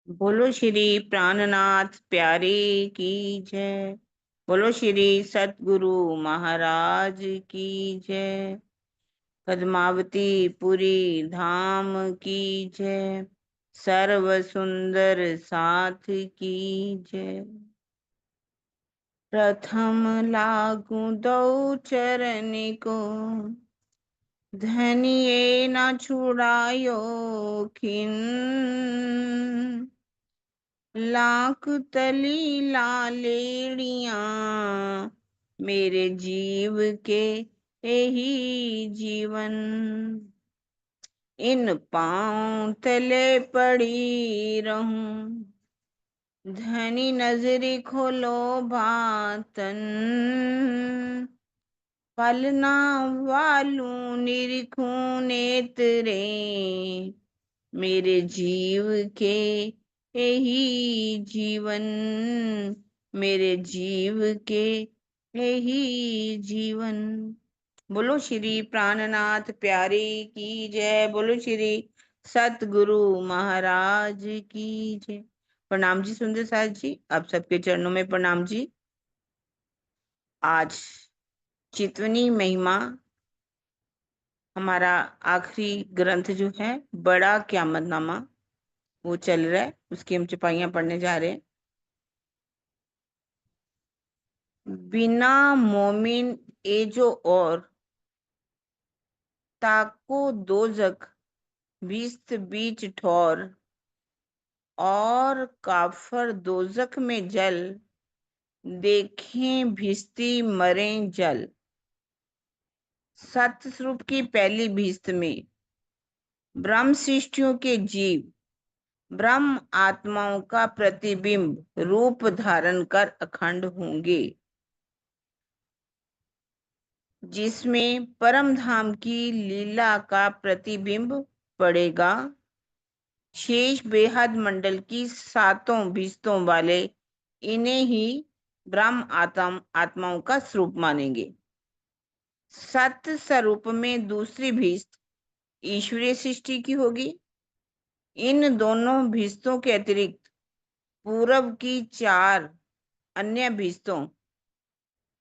बोलो श्री प्राणनाथ प्यारे की जय। बोलो श्री सतगुरु महाराज की जय। पद्मावती पुरी धाम की जय। सर्व सुंदर साथ की जय। प्रथम लागू दो चरण को, धनिये न छुड़ायो खिन। लाख तली लालेड़िया, मेरे जीव के यही जीवन। इन पांव तले पड़ी रहूं, धनी नजरी खोलो भातन। पलना वालू निरखूं नेत्रे, मेरे जीव के यही जीवन। मेरे जीव के यही जीवन। बोलो श्री प्राणनाथ प्यारे की जय। बोलो श्री सतगुरु महाराज की जय। प्रणाम जी सुंदर साथ जी, आप सबके चरणों में प्रणाम जी। आज चितवनी महिमा हमारा आखिरी ग्रंथ जो है बड़ा क़यामतनामा वो चल रहा है, उसकी हम चौपाइयां पढ़ने जा रहे हैं। बिना मोमिन एजो और, ताको दोजक बीस्त बीच ठौर। और काफर दोजक में जल, देखें भिस्ती मरें जल। सत्य स्वरूप की पहली भिस्त में ब्रह्म सृष्टियों के जीव ब्रह्म आत्माओं का प्रतिबिंब रूप धारण कर अखंड होंगे, जिसमें परम धाम की लीला का प्रतिबिंब पड़ेगा। शेष बेहद मंडल की सातों भिस्तों वाले इन्हें ही ब्रह्म आत्माओं का स्वरूप मानेंगे। सत्य स्वरूप में दूसरी भिस्त ईश्वरीय सृष्टि की होगी। इन दोनों भिस्तों के अतिरिक्त पूर्व की चार अन्य भिस्तों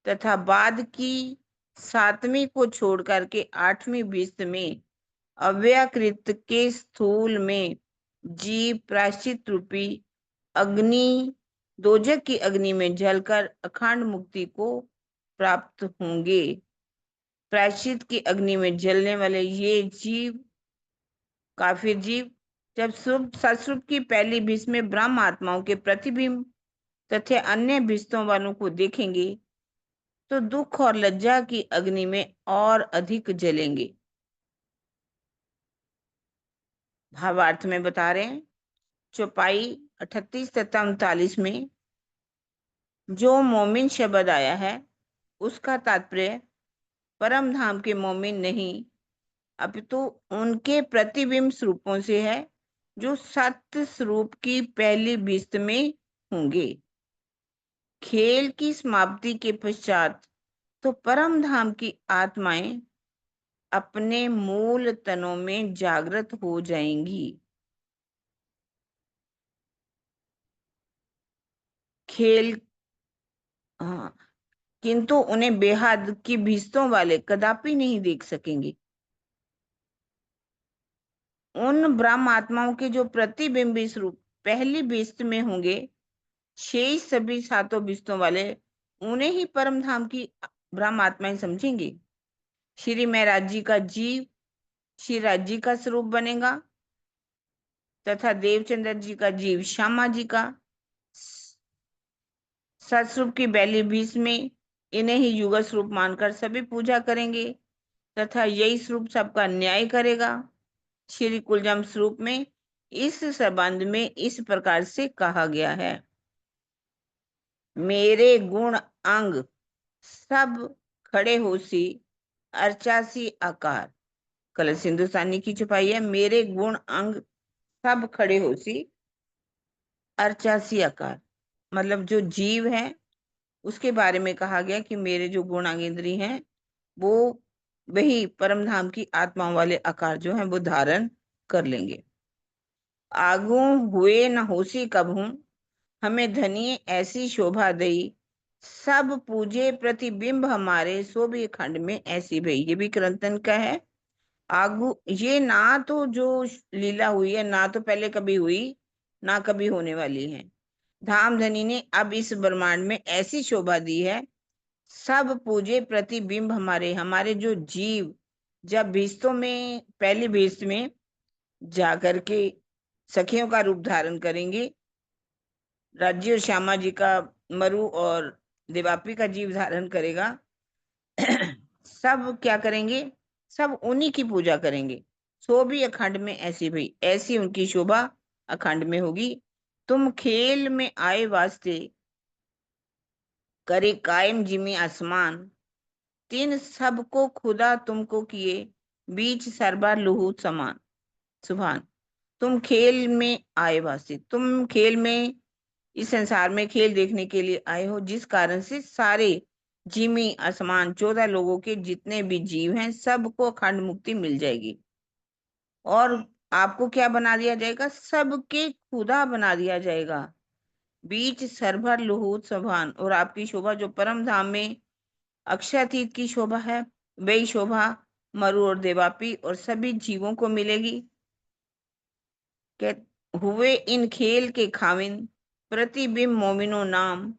तथा बाद की सातवीं को छोड़ करके आठवीं भिस्त में अव्याकृत के स्थूल में जीव प्रायश्चित रूपी अग्नि दोजक की अग्नि में जलकर अखंड मुक्ति को प्राप्त होंगे। प्रायश्चित की अग्नि में जलने वाले ये जीव काफिर जीव जब सत्स्वरूप की पहली भिस्त में ब्रह्म आत्माओं के प्रतिबिंब तथा अन्य भिस्तों वालों को देखेंगे तो दुख और लज्जा की अग्नि में और अधिक जलेंगे। भावार्थ में बता रहे हैं, चौपाई 38 तथा 39 में जो मोमिन शब्द आया है उसका तात्पर्य परम धाम के मोमिन नहीं अपितु उनके प्रतिबिंब स्वरूपों से है, जो सत्य स्वरूप की पहली भिस्त में होंगे। खेल की समाप्ति के पश्चात तो परम धाम की आत्माएं अपने मूल तनों में जागृत हो जाएंगी। खेल हाँ, किंतु उन्हें बेहद की भिस्तों वाले कदापि नहीं देख सकेंगे। उन ब्रह्म आत्माओं के जो प्रतिबिंबी स्वरूप पहली भिस्त में होंगे, शेष सभी सातों भिस्तों वाले उन्हें ही परम धाम की ब्रह्म आत्माएं समझेंगे। श्री महराज जी का जीव श्री राज जी का स्वरूप बनेगा तथा देवचंद्र जी का जीव श्यामा जी का। सतस्वरूप की पहली भिस्त में इन्हें ही युगल स्वरूप मानकर सभी पूजा करेंगे तथा यही स्वरूप सबका न्याय करेगा। श्री कुलजम स्वरूप में इस संबंध में इस प्रकार से कहा गया है, मेरे गुण अंग सब खड़े होसी अर्चासी आकार। कलश हिंदुस्तानी की छपाई है, मेरे गुण अंग सब खड़े होसी अर्चासी आकार। मतलब जो जीव है उसके बारे में कहा गया कि मेरे जो गुण अंग इंद्री हैं वो वही परम धाम की आत्माओं वाले आकार जो हैं वो धारण कर लेंगे। आगू हुए न होसी कबहूं, हमें धनिये ऐसी शोभा दई, सब पूजे प्रतिबिंब हमारे, सो भी खंड में ऐसी भई। ये भी कीर्तन का है। आगू, ये ना तो जो लीला हुई है, ना तो पहले कभी हुई, ना कभी होने वाली है। धामधनी ने अब इस ब्रह्मांड में ऐसी शोभा दी है, सब पूजे प्रतिबिंब हमारे। हमारे जो जीव जब भीस्तों में, पहली भीस्त में जाकर के सखियों का रूप धारण करेंगे, राज्य और श्यामा जी का, मरु और देवापी का जीव धारण करेगा, सब क्या करेंगे, सब उन्हीं की पूजा करेंगे। सो भी अखंड में ऐसी भई, ऐसी उनकी शोभा अखंड में होगी। तुम खेल में आए वास्ते, करे कायम जिमी आसमान, तीन सबको खुदा तुमको किए, बीच सरबा लुहु समान। सुभान। तुम खेल में आए वास्ते, तुम खेल में, इस संसार में खेल देखने के लिए आए हो, जिस कारण से सारे जिमी आसमान 14 लोगों के जितने भी जीव हैं, सबको अखंड मुक्ति मिल जाएगी। और आपको क्या बना दिया जाएगा, सबके खुदा बना दिया जाएगा। बीच सरभर लुहूत सभान, और आपकी शोभा जो परम धाम में अक्षयातीत की शोभा है, वही शोभा मरु और देवापी और सभी जीवों को मिलेगी। हुए इन खेल के खाविन, प्रतिबिंब मोमिनो नाम,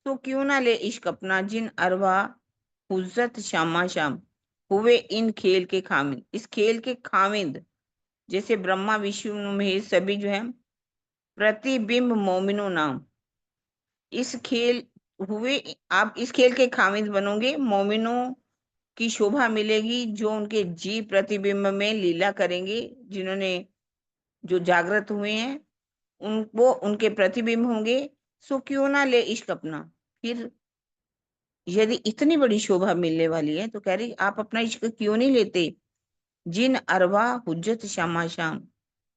तो क्यों ना ले इश्क अपना, जिन अरवा हुज्जत शामा शाम। हुए इन खेल के खाविंद, इस खेल के खाविंद जैसे ब्रह्मा विष्णु महेश सभी जो है, प्रतिबिंब मोमिनो नाम, इस खेल हुए, आप इस खेल के खाविंद बनोगे, मोमिनों की शोभा मिलेगी, जो उनके जीव प्रतिबिंब में लीला करेंगे, जिन्होंने, जो जागृत हुए हैं, वो उनके प्रतिबिंब होंगे। सो क्यों ना ले इश्क अपना। फिर यदि इतनी बड़ी शोभा मिलने वाली है तो कह रही आप अपना इश्क क्यों नहीं लेते। जिन अरवा हुज्जत श्यामा श्याम,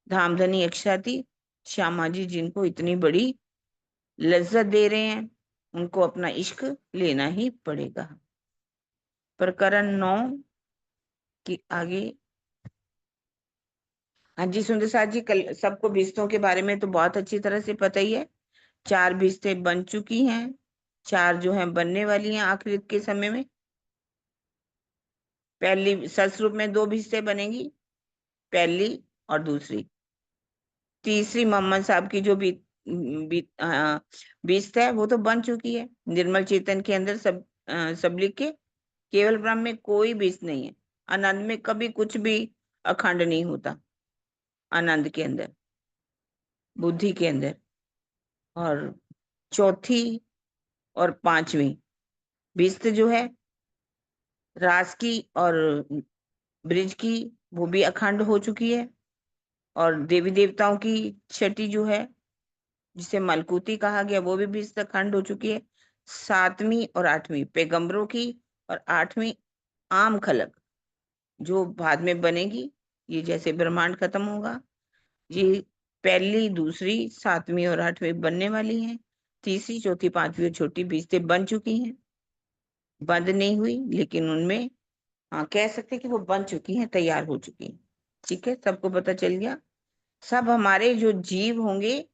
धामधनी अक्षाती श्यामा जी जिनको इतनी बड़ी लज्जत दे रहे हैं, उनको अपना इश्क लेना ही पड़ेगा। प्रकरण 9 की आगे। हाँ जी सुंदर साथ जी, कल सबको भिस्तों के बारे में तो बहुत अच्छी तरह से पता ही है। 4 भिस्तें बन चुकी हैं, 4 जो हैं बनने वाली हैं आखिर के समय में। पहली ससरूप में 2 भिस्तें बनेंगी, पहली और दूसरी। तीसरी मोहम्मद साहब की जो बीस्त है वो तो बन चुकी है, निर्मल चेतन के अंदर सब लिख के। केवल ब्रह्म में कोई बीस्त नहीं है, आनंद में कभी कुछ भी अखंड नहीं होता, आनंद के अंदर, बुद्धि के अंदर। और चौथी और पांचवी बीस्त जो है, रास की और ब्रिज की, वो भी अखंड हो चुकी है। और देवी देवताओं की छठी जो है, जिसे मलकूती कहा गया, वो भी 20 तक खंड हो चुकी है। 7वीं और 8वीं पैगंबरों की, और 8वीं आम खलक जो बाद में बनेगी, ये जैसे ब्रह्मांड खत्म होगा, ये पहली दूसरी 7वीं और 8वीं बनने वाली हैं। तीसरी चौथी पांचवी और छोटी 20 बन चुकी हैं, बंद नहीं हुई, लेकिन उनमें हाँ कह सकते कि वो बन चुकी हैं, तैयार हो चुकी हैं। ठीक है, सबको पता चल गया। सब हमारे जो जीव होंगे,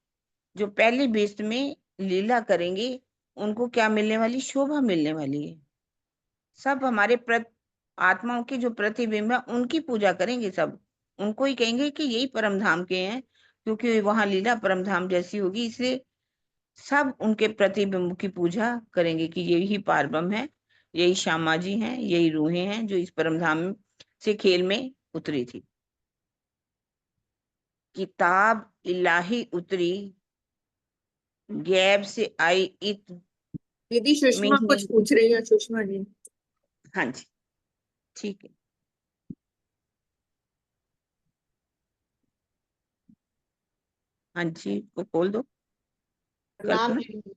जो पहली बीस्त में लीला करेंगे, उनको क्या मिलने वाली, शोभा मिलने वाली है। सब हमारे आत्माओं के जो प्रतिबिंब है, उनकी पूजा करेंगे सब, उनको ही कहेंगे कि यही परम धाम के हैं, क्योंकि वहां लीला परम धाम जैसी होगी, इसलिए सब उनके प्रतिबिंब की पूजा करेंगे कि यही पारब्रह्म है, यही श्यामा जी हैं, यही रूहें हैं जो इस परम धाम से खेल में उतरी थी। किताब इलाही उतरी, गैब से आई इत दीदी सुषमा कुछ में। पूछ रही है, सुषमा जी। हाँ जी, ठीक है। हाँ जी, को खोल दो नाम कल्पना दीदी।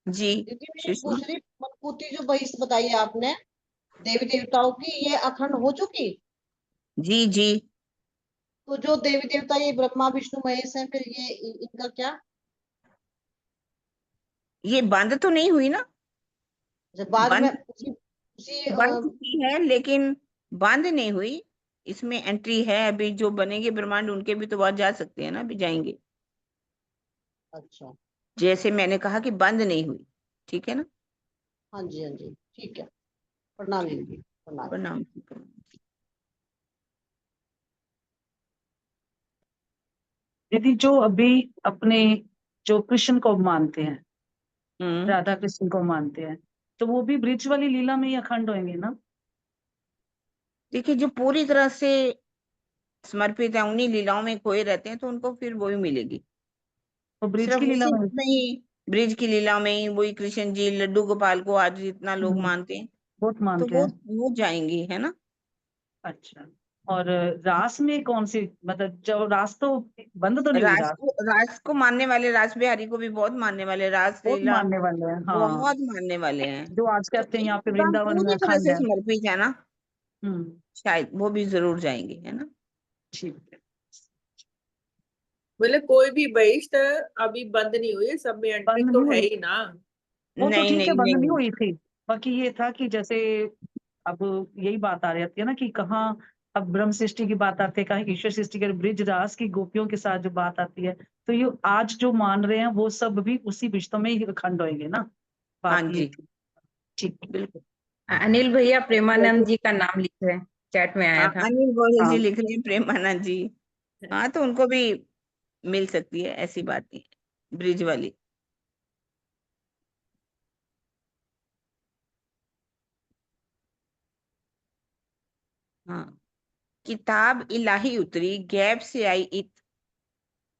जी। दीदी मैं ये सुषमा पूछ रही, मनकूती जो बहिष्ठ बताई आपने देवी देवताओं की, ये अखंड हो चुकी? जी जी। तो जो देवी देवता ये ब्रह्मा विष्णु महेश हैं, फिर ये इनका क्या? ये बंद तो नहीं हुई ना, जब बाद में बंद उसी उसी बन चुकी है, लेकिन बंद नहीं हुई। इसमें एंट्री है। अभी जो बनेंगे ब्रह्मांड उनके भी तो बाहर जा सकते हैं ना, अभी जाएंगे। अच्छा। जैसे मैंने कहा कि बंद नहीं हुई। ठीक है ना। हाँ जी, हाँ जी, ठीक है। प्रणाम दीदी, प्रणाम। प्रणाम। दीदी, जो अभी अपने जो कृष्ण को मानते हैं, हम्म। राधा कृष्ण को मानते हैं, तो वो भी ब्रिज वाली लीला में ही अखंड होंगे ना? देखिए, जो पूरी तरह से समर्पित है, उन्हीं लीलाओं में खोए रहते हैं, तो उनको फिर वही मिलेगी। तो ब्रिज सिर्फ की लीला उसी में नहीं, ब्रिज की लीला में ही वही कृष्ण जी, लड्डू गोपाल को आज जितना लोग मानते हैं, बहुत तो मानते वो हैं। वो जाएंगे, है ना। अच्छा। और रास में कौन सी, मतलब जो रास तो बंद तो नहीं हुई रास? रास को मानने वाले, रास बिहारी को भी बहुत मानने वाले, रास बहुत लीला मानने वाले हैं, हाँ। बहुत मानने वाले हैं। जो आज तो कहते हैं यहाँ पे एक काम वृंदावन में पूरी तरह अखंड से है। समर्पित है ना, हम्म। शायद वो भी जरूर जाएंगे, है ना। ठीक है। मतलब कोई भी बहिष्ठ अभी बंद नहीं हुई है, सब में एंट्री बंद तो नहीं है हुई, ही ना। वो तो नहीं ठीक है, नहीं बंद नहीं नहीं। हुई थी। बाकी ये था कि जैसे अब यही बात आ रही है ना कि कहाँ अब ब्रह्म सृष्टि की बात आती है, कहाँ ईश्वर सृष्टि के ब्रिज रास की गोपियों के साथ जो बात आती है, तो ये आज जो मान रहे हैं वो सब भी उसी रिश्तों में ही अखंड होंगे ना। हाँ बात ये जी, थी। ठीक है। बिल्कुल। अनिल भैया प्रेमानंद जैसे जी का नाम लिख रहे हैं, चैट में आया था। अनिल गोयल जी हाँ। लिख रहे हैं, प्रेमानंद जी। हाँ, तो उनको भी मिल सकती है, ऐसी बात नहीं है, ब्रिज वाली। हाँ। किताब इलाही उतरी, गैब से आई इत,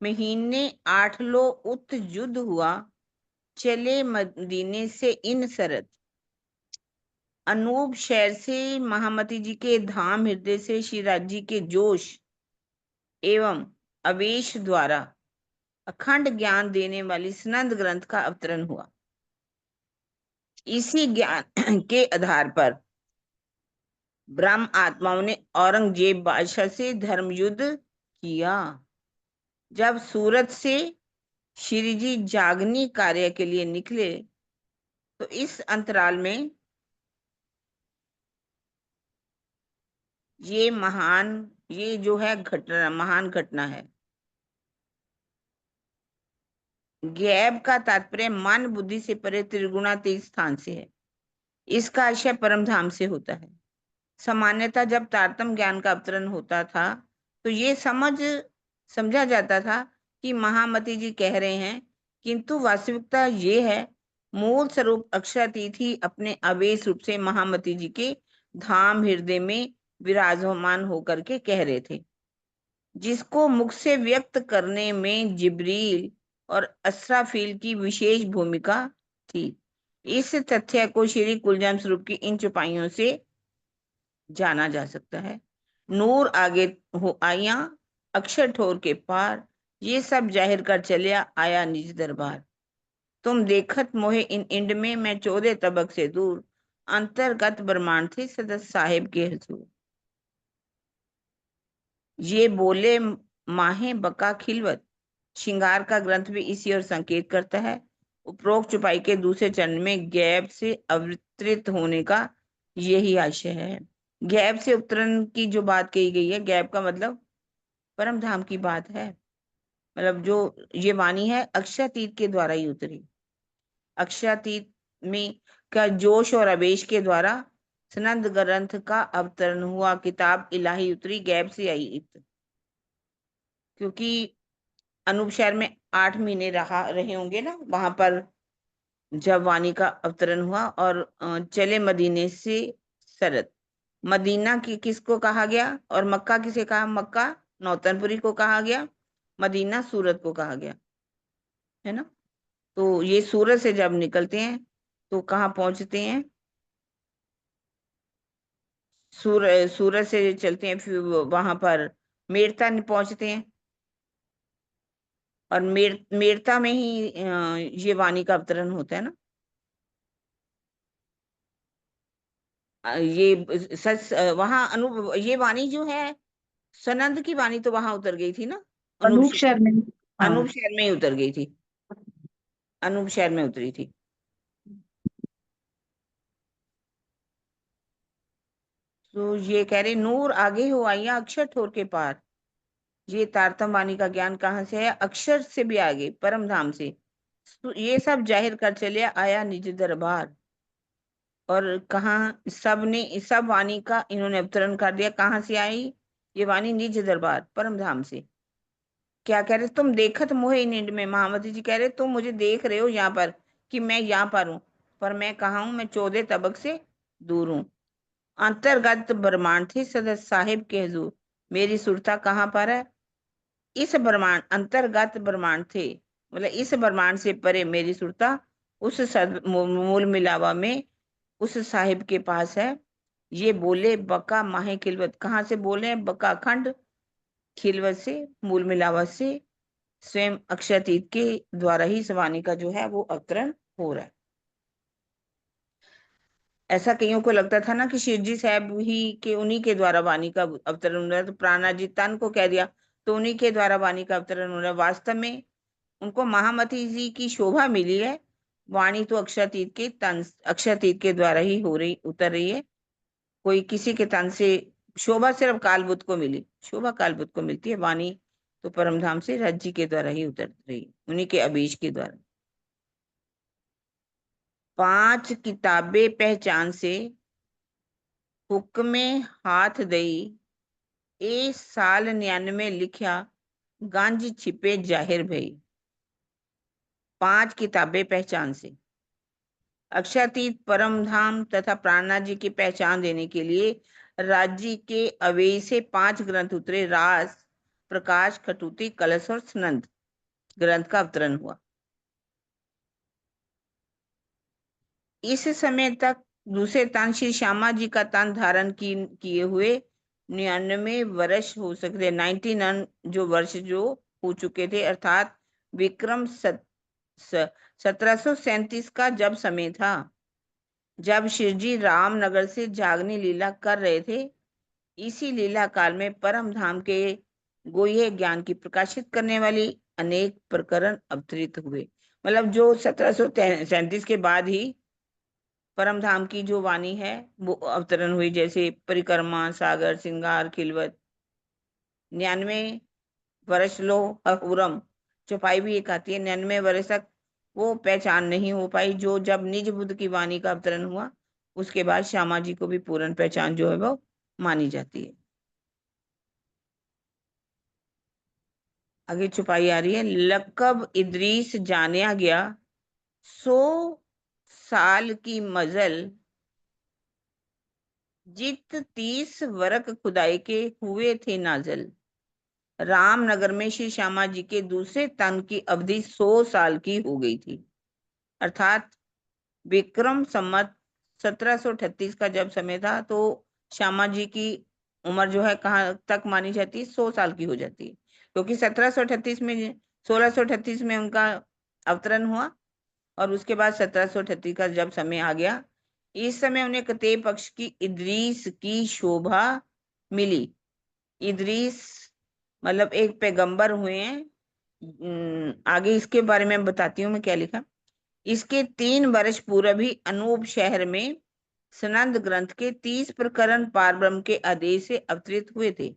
महीने 8 लो उत युद्ध हुआ, चले मदीने से इन सरत, अनूप शहर से महामती जी के धाम, हृदय से शिवराज जी के जोश एवं आवेश द्वारा अखंड ज्ञान देने वाली सनंद ग्रंथ का अवतरण हुआ। इसी ज्ञान के आधार पर ब्रह्म आत्माओं ने औरंगजेब बादशाह से धर्म युद्ध किया। जब सूरत से श्री जी जागनी कार्य के लिए निकले, तो इस अंतराल में ये जो है घटना, महान घटना है। गैब का तात्पर्य मन बुद्धि से परे त्रिगुणातीत स्थान से है। इसका आशय परम धाम से होता है। सामान्यतः जब तारतम ज्ञान का अवतरण होता था, तो ये समझा जाता था कि महामती जी कह रहे हैं, किंतु वास्तविकता ये है, मूल स्वरूप अक्षरातीत ही अपने आवेश रूप से महामती जी के धाम हृदय में विराजमान होकर के कह रहे थे, जिसको मुख से व्यक्त करने में जिब्रील और असराफील की विशेष भूमिका थी। इस तथ्य को श्री कुलजाम स्वरूप की इन चौपाइयों से जाना जा सकता है। नूर आगे हो आया, अक्षर ठोर के पार, ये सब जाहिर कर चलिया आया निज दरबार। तुम देखत मोहे इन इंड में, मैं 14 तबक से दूर, अंतर्गत ब्रह्मांड थे सदत साहिब के हजूर। ये बोले माहे बका खिलवत, श्रृंगार का ग्रंथ भी इसी ओर संकेत करता है। उपरोक्त चौपाई के दूसरे चरण में गैब से अवतरित होने का यही आशय है। गैब से उतरन की जो बात कही गई है, गैब का मतलब परम धाम की बात है। मतलब जो ये वाणी है, अक्षरातीत के द्वारा ही उतरी। अक्षरातीत में का जोश और आवेश के द्वारा सनंद ग्रंथ का अवतरण हुआ। किताब इलाही उतरी, गैब से आई। क्योंकि अनूप शहर में 8 महीने रहे होंगे ना वहां पर, जब वाणी का अवतरण हुआ। और चले मदीने से सरत, मदीना की किसको कहा गया और मक्का किसे कहा? मक्का नौतनपुरी को कहा गया, मदीना सूरत को कहा गया, है ना। तो ये सूरत से जब निकलते हैं तो कहाँ पहुंचते हैं? सूरत से चलते हैं, फिर वहां पर मेरता पहुंचते हैं। और मेरता में ही ये वाणी का अवतरण होता है ना। ये सच वहां ये वाणी जो है, सनंद की वाणी तो वहां उतर गई थी ना, अनूप अनूप शहर में। हाँ। अनूप शहर में ही उतर गई थी, अनूप शहर में उतरी थी। तो ये कह रहे नूर आगे हो आइया अक्षर ठोर के पार। ये तारतम वाणी का ज्ञान कहाँ से है? अक्षर से भी आगे, परम धाम से। तो ये सब जाहिर कर चले आया निज दरबार। और कहाँ सब वाणी का इन्होंने अवतरण कर दिया। कहाँ से आई ये वाणी? निज दरबार, परम धाम से। क्या कह रहे? तुम देखत मोहे निंड में। महामती जी कह रहे तुम मुझे देख रहे हो यहाँ पर कि मैं यहाँ पर हूँ, पर मैं कहाँ हूँ? मैं 14 तबक से दूर हूँ। अंतर्गत ब्रह्मांड थे सदस्य साहिब के हुजूर। मेरी सुरता कहाँ पर है? इस ब्रह्मांड, अंतर्गत ब्रह्मांड थे मतलब इस ब्रह्मांड से परे मेरी सुरता उस मूल मिलावा में उस साहिब के पास है। ये बोले बका माहे खिलवत। कहाँ से बोले हैं? बका खंड, खिलवत से, मूल मिलावा से, स्वयं अक्षरातीत के द्वारा ही इस वाणी का जो है वो अवतरण हो रहा है। ऐसा कईयों को लगता था ना कि शिव जी साहब ही के उन्हीं के द्वारा वाणी का अवतरण हो रहा है, तो प्राणाजी तन को कह दिया तो उन्हीं के द्वारा वाणी का अवतरण हो रहा है। वास्तव में उनको महामती जी की शोभा मिली है। वाणी तो अक्षरातीत के द्वारा ही उतर रही है। कोई किसी के तन से शोभा सिर्फ कालबुद्ध को मिली, शोभा कालबुद्ध को मिलती है। वाणी तो परमधाम से रज जी के द्वारा ही उतर रही है, उन्हीं के अभीष्ट के द्वारा। 5 किताबें पहचान से हुक्मे हाथ दई। ए साल 99 लिखा गंज छिपे जाहिर भई। 5 किताबें पहचान से अक्षरातीत, परम धाम तथा प्राणनाथ जी की पहचान देने के लिए राज्य के अवेय से 5 ग्रंथ उतरे। रास, प्रकाश, खटुती, कलश और स्नंद ग्रंथ का अवतरण हुआ। इस समय तक दूसरे तन श्री श्यामा जी का तन धारण किए हुए 99 वर्ष हो सकते, 99 जो वर्ष जो हो चुके थे, अर्थात विक्रम 1737 का जब समय था, जब शिवजी रामनगर से जागनी लीला कर रहे थे। इसी लीला काल में परम धाम के गोह्य ज्ञान की प्रकाशित करने वाली अनेक प्रकरण अवतरित हुए। मतलब जो 1737 के बाद ही परम धाम की जो वाणी है वो अवतरण हुई, जैसे परिक्रमा, सागर, श्रृंगार, खिलवत। 99 वर्ष लो अहुरम चौपाई भी एक आती है। 99 वर्ष तक वो पहचान नहीं हो पाई। जो जब निज बुद्ध की वाणी का अवतरण हुआ उसके बाद श्यामा जी को भी पूर्ण पहचान जो है वो मानी जाती है। आगे चौपाई आ रही है। लकब इदरीस जानिया गया 100 साल की मजल। जित 30 वर्क खुदाई के हुए थे नाजल। रामनगर में श्री श्यामा जी के दूसरे तन की अवधि 100 साल की हो गई थी। अर्थात विक्रम संवत 1738 का जब समय था तो श्यामा जी की उम्र जो है कहाँ तक मानी जाती है? 100 साल की हो जाती है, क्योंकि 1738 में 1638 में उनका अवतरण हुआ और उसके बाद 1738 का जब समय आ गया, इस समय उन्हें कते पक्ष की इदरीस की शोभा मिली। इदरीस मतलब एक पैगंबर हुए हैं। आगे इसके बारे में बताती हूँ मैं क्या लिखा। इसके 3 वर्ष पूर्व ही अनूप शहर में सनंद ग्रंथ के 30 प्रकरण पारब्रह्म के आदेश से अवतरित हुए थे,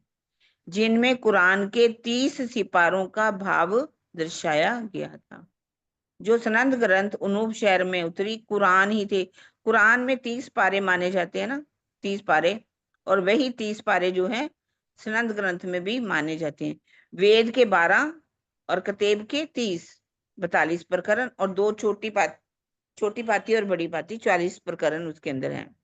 जिनमें कुरान के 30 सिपारों का भाव दर्शाया गया था। जो सनंद ग्रंथ अनूप शहर में उतरी कुरान ही थे। कुरान में 30 पारे माने जाते हैं ना, 30 पारे, और वही 30 पारे जो है सनंद ग्रंथ में भी माने जाते हैं। वेद के 12 और कतेब के 42 प्रकरण और 2 छोटी पाती और बड़ी पाती 40 प्रकरण उसके अंदर हैं।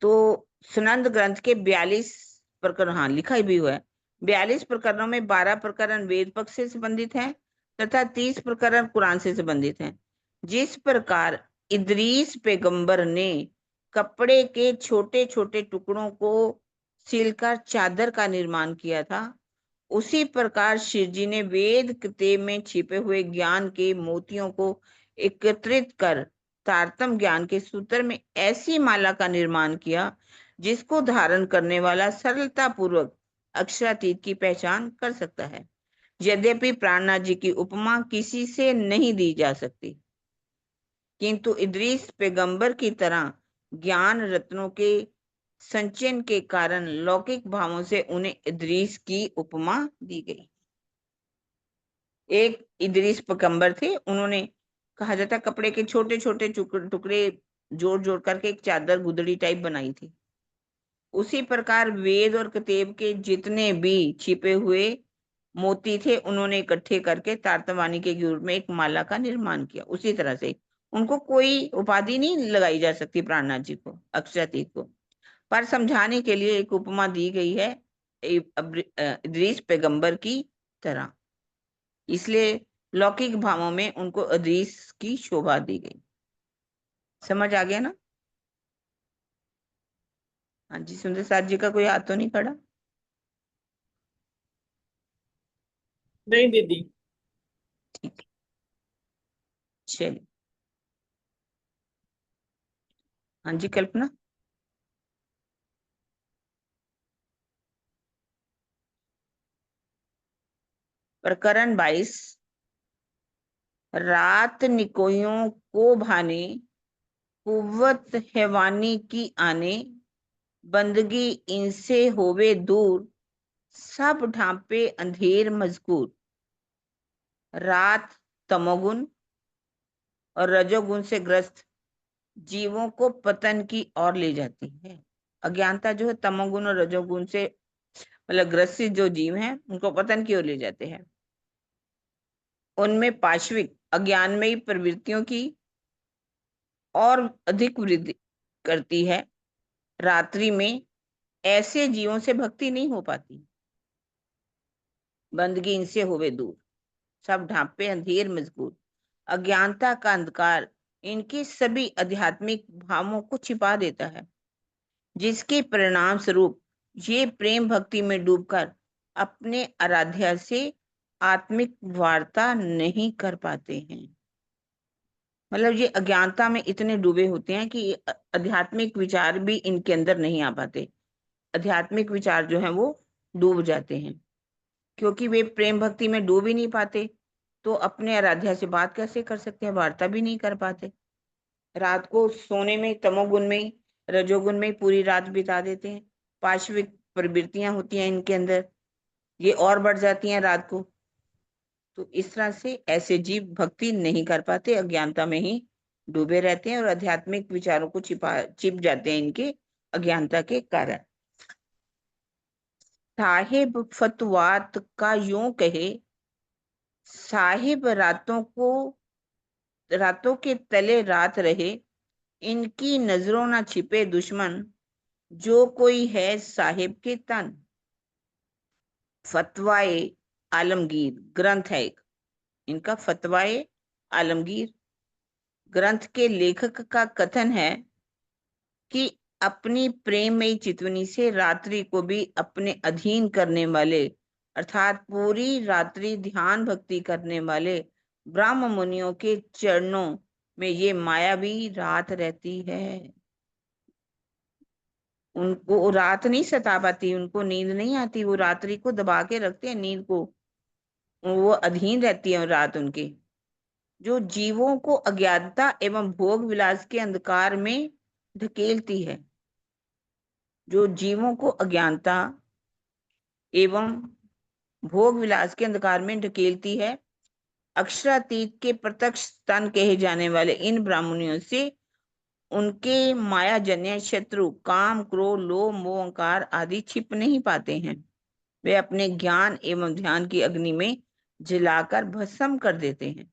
तो सुनंद ग्रंथ के 42 प्रकरण, हाँ लिखा भी हुआ है, 42 प्रकरणों में 12 प्रकरण वेद पक्ष से संबंधित हैं तथा 30 प्रकरण कुरान से संबंधित हैं। जिस प्रकार इदरीस पैगंबर ने कपड़े के छोटे छोटे टुकड़ों को सिलकर चादर का निर्माण किया था, उसी प्रकार शिव जी ने वेद कृत्य में छिपे हुए ज्ञान के मोतियों को एकत्रित कर तारतम ज्ञान के सूत्र में ऐसी माला का निर्माण किया जिसको धारण करने वाला सरलता पूर्वक अक्षरातीत की पहचान कर सकता है। यद्यपि प्राणनाथ जी की उपमा किसी से नहीं दी जा सकती, किंतु इदरीस पैगंबर की तरह ज्ञान रत्नों के संचयन के कारण लौकिक भावों से उन्हें इदरीस की उपमा दी गई। एक इदरीस पैगंबर थे, उन्होंने कहा जाता कपड़े के छोटे छोटे टुकड़े जोड़ जोड़ करके एक चादर गुदड़ी टाइप बनाई थी। उसी प्रकार वेद और किताब के जितने भी छिपे हुए मोती थे उन्होंने इकट्ठे करके तारतवानी के रूप में एक माला का निर्माण किया। उसी तरह से उनको कोई उपाधि नहीं लगाई जा सकती प्राणनाथ जी को, अक्षरातीत को, पर समझाने के लिए एक उपमा दी गई है इदरीस पैगंबर की तरह। इसलिए लौकिक भावों में उनको इदरीस की शोभा दी गई। समझ आ गया ना? हाँ जी, सुंदर साथ जी का कोई हाथ तो नहीं खड़ा? नहीं दीदी। ठीक है, चलिए। हाँ जी कल्पना। प्रकरण 22। रात निकोयों को भाने, कुव्वत हैवानी की आने, बंदगी इनसे होवे दूर, सब ढांपे अंधेर मजकूर। रात तमोगुण और रजोगुण से ग्रस्त जीवों को पतन की ओर ले जाती है। अज्ञानता जो है तमोगुण और रजोगुण से मतलब ग्रसित जो जीव हैं उनको पतन की ओर ले जाते हैं। उनमें पाश्विक अज्ञानमयी प्रवृत्तियों की और अधिक वृद्धि करती है। रात्रि में ऐसे जीवों से भक्ति नहीं हो पाती। बंदगी इनसे होवे दूर, सब ढांपे अंधेर मजबूत। अज्ञानता का अंधकार इनके सभी आध्यात्मिक भावों को छिपा देता है, जिसके परिणाम स्वरूप ये प्रेम भक्ति में डूबकर अपने आराध्या से आत्मिक वार्ता नहीं कर पाते हैं। मतलब ये अज्ञानता में इतने डूबे होते हैं कि आध्यात्मिक विचार भी इनके अंदर नहीं आ पाते। आध्यात्मिक विचार जो है वो डूब जाते हैं, क्योंकि वे प्रेम भक्ति में डूब ही नहीं पाते, तो अपने आराध्या से बात कैसे कर सकते हैं, वार्ता भी नहीं कर पाते। रात को सोने में तमोगुण में रजोगुण में पूरी रात बिता देते हैं। पाश्विक प्रवृत्तियां होती हैं इनके अंदर, ये और बढ़ जाती हैं रात को। तो इस तरह से ऐसे जीव भक्ति नहीं कर पाते, अज्ञानता में ही डूबे रहते हैं और आध्यात्मिक विचारों को छिप जाते हैं इनके अज्ञानता के कारण। साहिब फतवात का यूं कहे, साहिब रातों के तले रात रहे, इनकी नजरों ना छिपे दुश्मन, जो कोई है साहिब के तन। फतवाए आलमगीर ग्रंथ है एक, इनका फतवाए आलमगीर ग्रंथ के लेखक का कथन है कि अपनी प्रेममयी चितवनी से रात्रि को भी अपने अधीन करने वाले, अर्थात पूरी रात्रि ध्यान भक्ति करने वाले ब्रह्म मुनियों के चरणों में ये मायावी रात रहती है। उनको रात नहीं सता पाती, उनको नींद नहीं आती, वो रात्रि को दबा के रखते हैं नींद को, वो अधीन रहती है रात उनके। जो जीवों को अज्ञानता एवं भोग विलास के अंधकार में ढकेलती है, जो जीवों को अज्ञानता एवं भोग विलास के अंधकार में ढकेलती है। अक्षरातीत के प्रत्यक्ष स्तन कहे जाने वाले इन ब्राह्मणियों से उनके मायाजन्य शत्रु काम क्रोध लोभ मोह अहंकार आदि छिप नहीं पाते हैं। वे अपने ज्ञान एवं ध्यान की अग्नि में जलाकर भस्म कर देते हैं।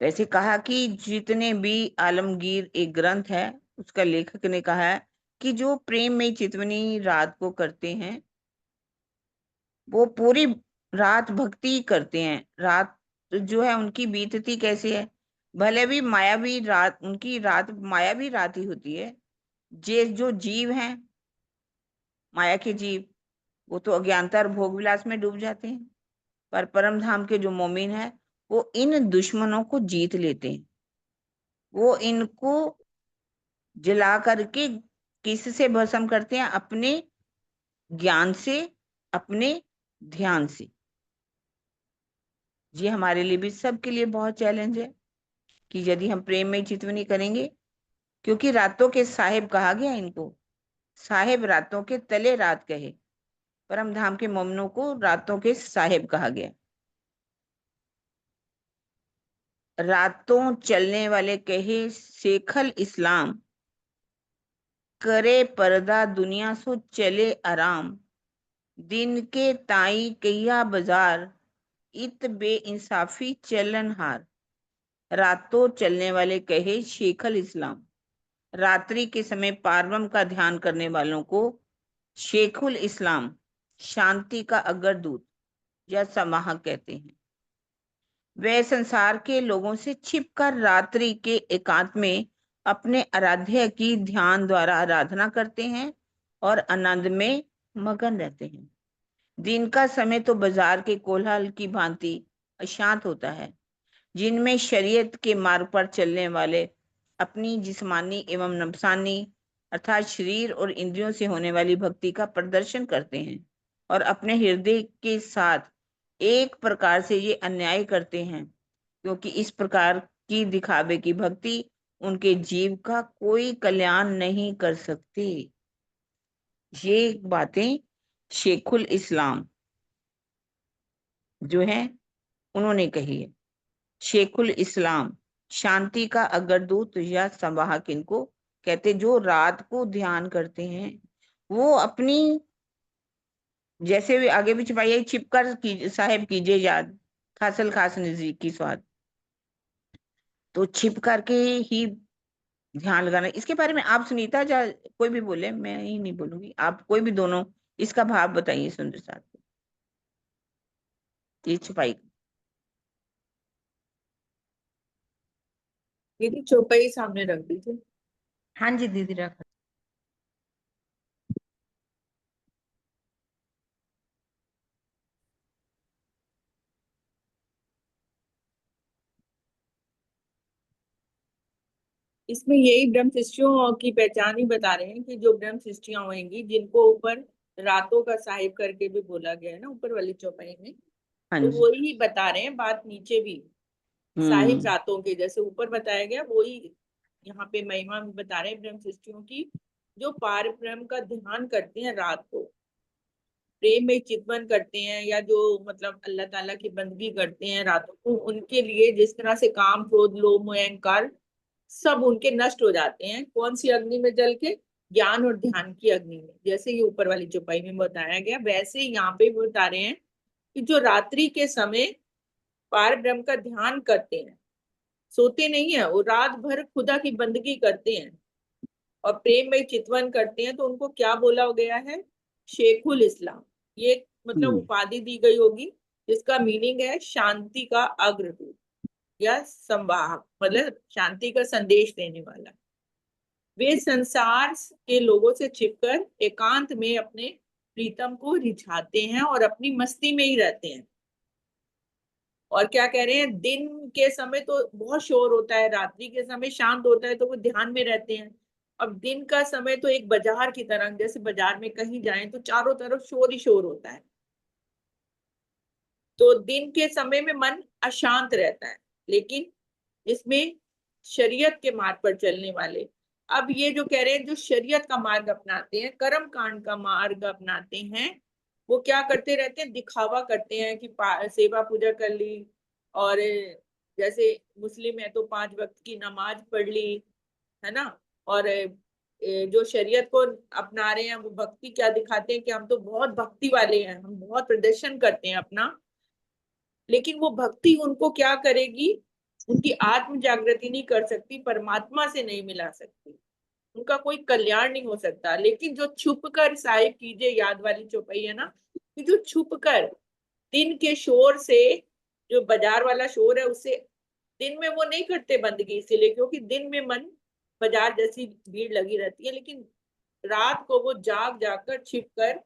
वैसे कहा कि जितने भी आलमगीर एक ग्रंथ है, उसका लेखक ने कहा है कि जो प्रेम में चितवनी रात को करते हैं वो पूरी रात भक्ति करते हैं। रात जो है उनकी बीतती कैसे है, भले भी मायावी रात, उनकी रात मायावी रात ही होती है। जो जीव हैं माया के जीव, वो तो अज्ञानता और भोग विलास में डूब जाते हैं, पर परम धाम के जो मोमिन है वो इन दुश्मनों को जीत लेते हैं। वो इनको जला करके किससे भस्म करते हैं, अपने ज्ञान से, अपने ध्यान से। ये हमारे लिए भी, सबके लिए बहुत चैलेंज है कि यदि हम प्रेम में चितवनी करेंगे क्योंकि रातों के साहिब कहा गया इनको, साहिब रातों के तले रात कहे, परम धाम के मोमनों को रातों के साहिब कहा गया। रातों चलने वाले कहे शेखल इस्लाम, करे पर्दा दुनिया सो चले आराम, दिन के ताई कहिया बाजार, इत बेइंसाफी चलन हार। रातों चलने वाले कहे शेखल इस्लाम, रात्रि के समय पारब्रह्म का ध्यान करने वालों को शेखुल इस्लाम, शांति का अग्रदूत या समाहक कहते हैं। वे संसार के लोगों से छिपकर रात्रि के एकांत में अपने आराध्य की ध्यान द्वारा आराधना करते हैं और आनंद में मगन रहते हैं। दिन का समय तो बाजार के कोलाहल की भांति अशांत होता है, जिनमें शरीयत के मार्ग पर चलने वाले अपनी जिस्मानी एवं नफसानी अर्थात शरीर और इंद्रियों से होने वाली भक्ति का प्रदर्शन करते हैं और अपने हृदय के साथ एक प्रकार से ये अन्याय करते हैं, क्योंकि इस प्रकार की दिखावे की भक्ति उनके जीव का कोई कल्याण नहीं कर सकती। ये बातें शेखुल इस्लाम जो है उन्होंने कही है। शेखुल इस्लाम, शांति का अग्रदूत या संवाहक इनको कहते, जो रात को ध्यान करते हैं। वो अपनी, जैसे भी आगे भी छुपाई है, छिपकर साहेब कीजिए याद, खासल खास नजदीक की स्वाद। तो छिप करके ही ध्यान लगाना। इसके बारे में आप सुनीता जा कोई भी बोले, मैं ही नहीं बोलूंगी, आप कोई भी दोनों इसका भाव बताइए सुंदर साथ को। ये छुपाई दीदी चौपाई सामने रख दीजिए। हाँ जी दीदी रख। इसमें यही ब्रह्म शिष्यों की पहचान ही बता रहे हैं कि जो ब्रह्म शिष्टियां होंगी, जिनको ऊपर रातों का साहिब करके भी बोला गया है ना ऊपर वाली चौपाई में, हाँ तो जी। वही बता रहे हैं बात नीचे भी। साहिब रातों के जैसे ऊपर बताया गया, वही यहाँ पे महिमा भी बता रहे हैं ब्रह्म शिष्टियों की, जो पार ब्रह्म का ध्यान करते हैं रात को, प्रेम में चितवन करते हैं, या जो मतलब अल्लाह ताला की बंदगी करते हैं रातों को, उनके लिए जिस तरह से काम क्रोध लोभ मोह अहंकार सब उनके नष्ट हो जाते हैं। कौन सी अग्नि में जल के? ज्ञान और ध्यान की अग्नि में। जैसे ये ऊपर वाली चौपाई में बताया गया, वैसे ही यहाँ पे भी बता रहे हैं कि जो रात्रि के समय पार ब्रह्म का ध्यान करते हैं, सोते नहीं है, वो रात भर खुदा की बंदगी करते हैं और प्रेम में चितवन करते हैं, तो उनको क्या बोला गया है? शेखुल इस्लाम। ये मतलब उपाधि दी गई होगी, जिसका मीनिंग है शांति का अग्रदूत या संवाहक, मतलब शांति का संदेश देने वाला। वे संसार के लोगों से छिपकर एकांत में अपने प्रीतम को रिझाते हैं और अपनी मस्ती में ही रहते हैं। और क्या कह रहे हैं? दिन के समय तो बहुत शोर होता है, रात्रि के समय शांत होता है, तो वो ध्यान में रहते हैं। अब दिन का समय तो एक बाजार की तरह, जैसे बाजार में कहीं जाएं तो चारों तरफ शोर ही शोर होता है, तो दिन के समय में मन अशांत रहता है। लेकिन इसमें शरीयत के मार्ग पर चलने वाले, अब ये जो कह रहे हैं, जो शरीयत का मार्ग अपनाते हैं, कर्म कांड का मार्ग अपनाते हैं, वो क्या करते रहते हैं? दिखावा करते हैं कि सेवा पूजा कर ली, और जैसे मुस्लिम है तो 5 वक्त की नमाज पढ़ ली, है ना। और जो शरीयत को अपना रहे हैं, वो भक्ति क्या दिखाते हैं कि हम तो बहुत भक्ति वाले हैं, हम बहुत प्रदर्शन करते हैं अपना। लेकिन वो भक्ति उनको क्या करेगी? उनकी आत्म जागृति नहीं कर सकती, परमात्मा से नहीं मिला सकती, उनका कोई कल्याण नहीं हो सकता। लेकिन जो छुप कर साहिब कीजिए याद वाली चौपाई है ना, कि जो छुप कर दिन के शोर से, जो बाजार वाला शोर है उससे, दिन में वो नहीं करते बंदगी इसीलिए क्योंकि दिन में मन बाजार जैसी भीड़ लगी रहती है, लेकिन रात को वो जाग जाकर छिप कर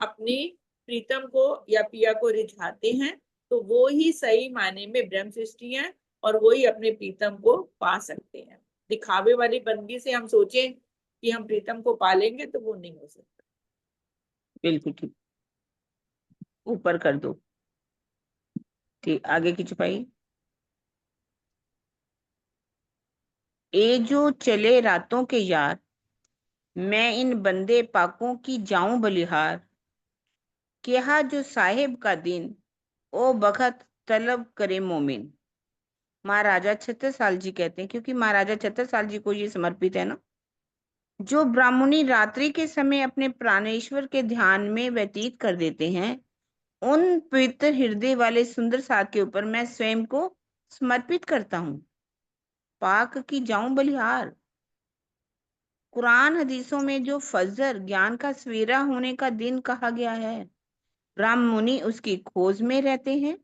अपनी प्रीतम को या पिया को रिझाते हैं, तो वो ही सही माने में ब्रह्म सृष्टि है और वो ही अपने प्रीतम को पा सकते हैं। दिखावे वाली बंदगी से हम सोचें कि हम प्रीतम को पालेंगे, तो वो नहीं हो सकता। बिल्कुल ठीक, ऊपर कर दो। ठीक, आगे की छुपाई। ए जो चले रातों के यार, मैं इन बंदे पाकों की जाऊं बलिहार। कहा जो साहिब का दिन, ओ बखत तलब करे मोमिन। महाराजा छत्रसाल जी कहते हैं, क्योंकि महाराजा छत्रसाल जी को ये समर्पित है ना। जो ब्राह्मणी रात्रि के समय अपने प्राणेश्वर के ध्यान में व्यतीत कर देते हैं, उन पवित्र हृदय वाले सुंदर साथ के ऊपर मैं स्वयं को समर्पित करता हूँ। पाक की जाऊं बलिहार। कुरान हदीसों में जो फजर ज्ञान का सवेरा होने का दिन कहा गया है, ब्राह्म मुनि उसकी खोज में रहते हैं,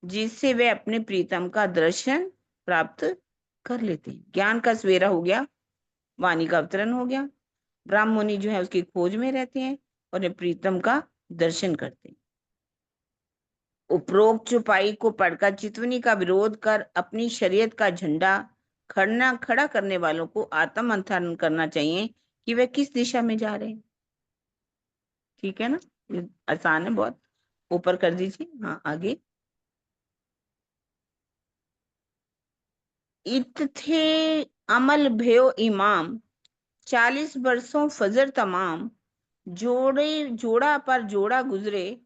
जिससे वे अपने प्रीतम का दर्शन प्राप्त कर लेते हैं। ज्ञान का सवेरा हो गया, वाणी का अवतरण हो गया। ब्राह्म मुनि जो है उसकी खोज में रहते हैं और प्रीतम का दर्शन करते हैं। उपरोक्त चौपाई को पढ़कर चितवनी का विरोध कर अपनी शरीयत का झंडा खड़ा करने वालों को आत्म मंथन करना चाहिए कि वे किस दिशा में जा रहे हैं। ठीक है ना, ये आसान है बहुत। ऊपर कर दीजिए। हाँ, आगे। इत थे अमल भयो इमाम, 40 बरसों फजर तमाम। जोड़ा पर जोड़ा गुजरे,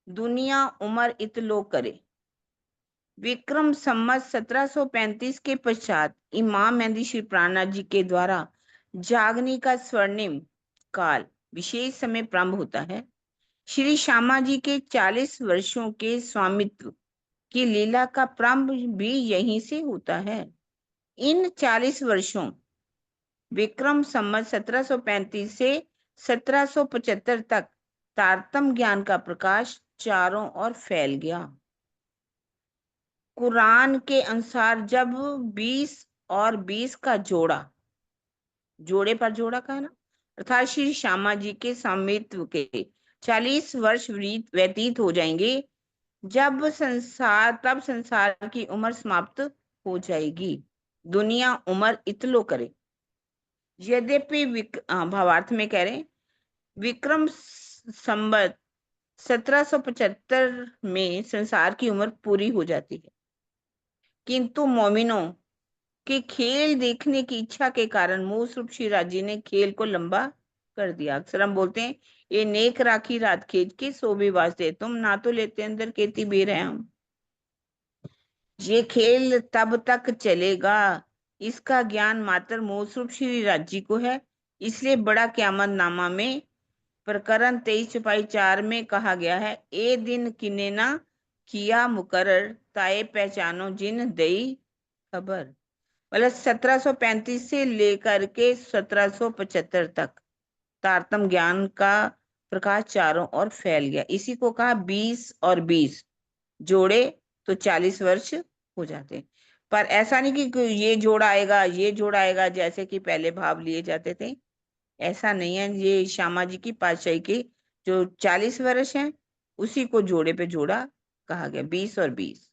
दुनिया उमर इतलो करे। विक्रम संवत 1735 के पश्चात इमाम मेहंदी श्री प्राणनाथ जी के द्वारा जागने का स्वर्णिम काल विशेष समय प्रारंभ होता है। श्री श्यामा जी के 40 वर्षों के स्वामित्व की लीला का प्रारंभ भी यहीं से होता है। इन 40 वर्षों विक्रम संवत 1735 से 1775 तक तारतम ज्ञान का प्रकाश चारों ओर फैल गया। कुरान के अनुसार जब 20 और 20 का जोड़े पर जोड़ा का है ना, अर्थात श्री श्यामा जी के स्वामित्व के 40 वर्ष व्यतीत हो जाएंगे, तब संसार की उम्र समाप्त हो जाएगी, दुनिया उम्र इतलो करे। यद्यपि भावार्थ में कह रहे हैं, विक्रम संवत 1775 में संसार की उम्र पूरी हो जाती है, किंतु मोमिनों के खेल देखने की इच्छा के कारण मूसरूप शिवराज जी ने खेल को लंबा कर दिया। अक्सर हम बोलते हैं, ये नेक राखी रात खेज के सोबे वास्ते, तुम ना तो लेते अंदर केती बेर है हम। ये खेल तब तक चलेगा, इसका ज्ञान मात्र मूसरूप शिवराज जी को है। इसलिए बड़ा क़यामत नामा में प्रकरण 23/4 में कहा गया है, ए दिन किने ना किया मुकर्रर, ताए पहचानो जिन दई खबर। मतलब 1735 से लेकर के 1775 तक तारतम ज्ञान का प्रकाश चारों ओर फैल गया। इसी को कहा 20 और 20 जोड़े तो 40 वर्ष हो जाते हैं। पर ऐसा नहीं कि ये जोड़ा आएगा ये जोड़ा आएगा, जैसे कि पहले भाव लिए जाते थे। ऐसा नहीं है। ये श्यामा जी की पातशाही के जो 40 वर्ष हैं, उसी को जोड़े पे जोड़ा कहा गया, 20 और 20।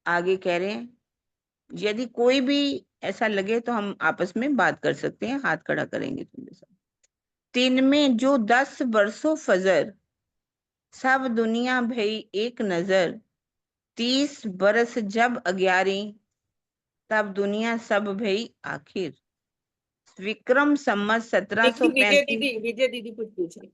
आगे कह रहे हैं, यदि कोई भी ऐसा लगे तो हम आपस में बात कर सकते हैं, हाथ खड़ा करेंगे तुम्हारे साथ। 3 में जो 10 बरसों फजर, सब दुनिया भई एक नजर। 30 बरस जब 11, तब दुनिया सब भई आखिर। विक्रम संवत देखिए 1735। विजय दीदी कुछ पूछ रही।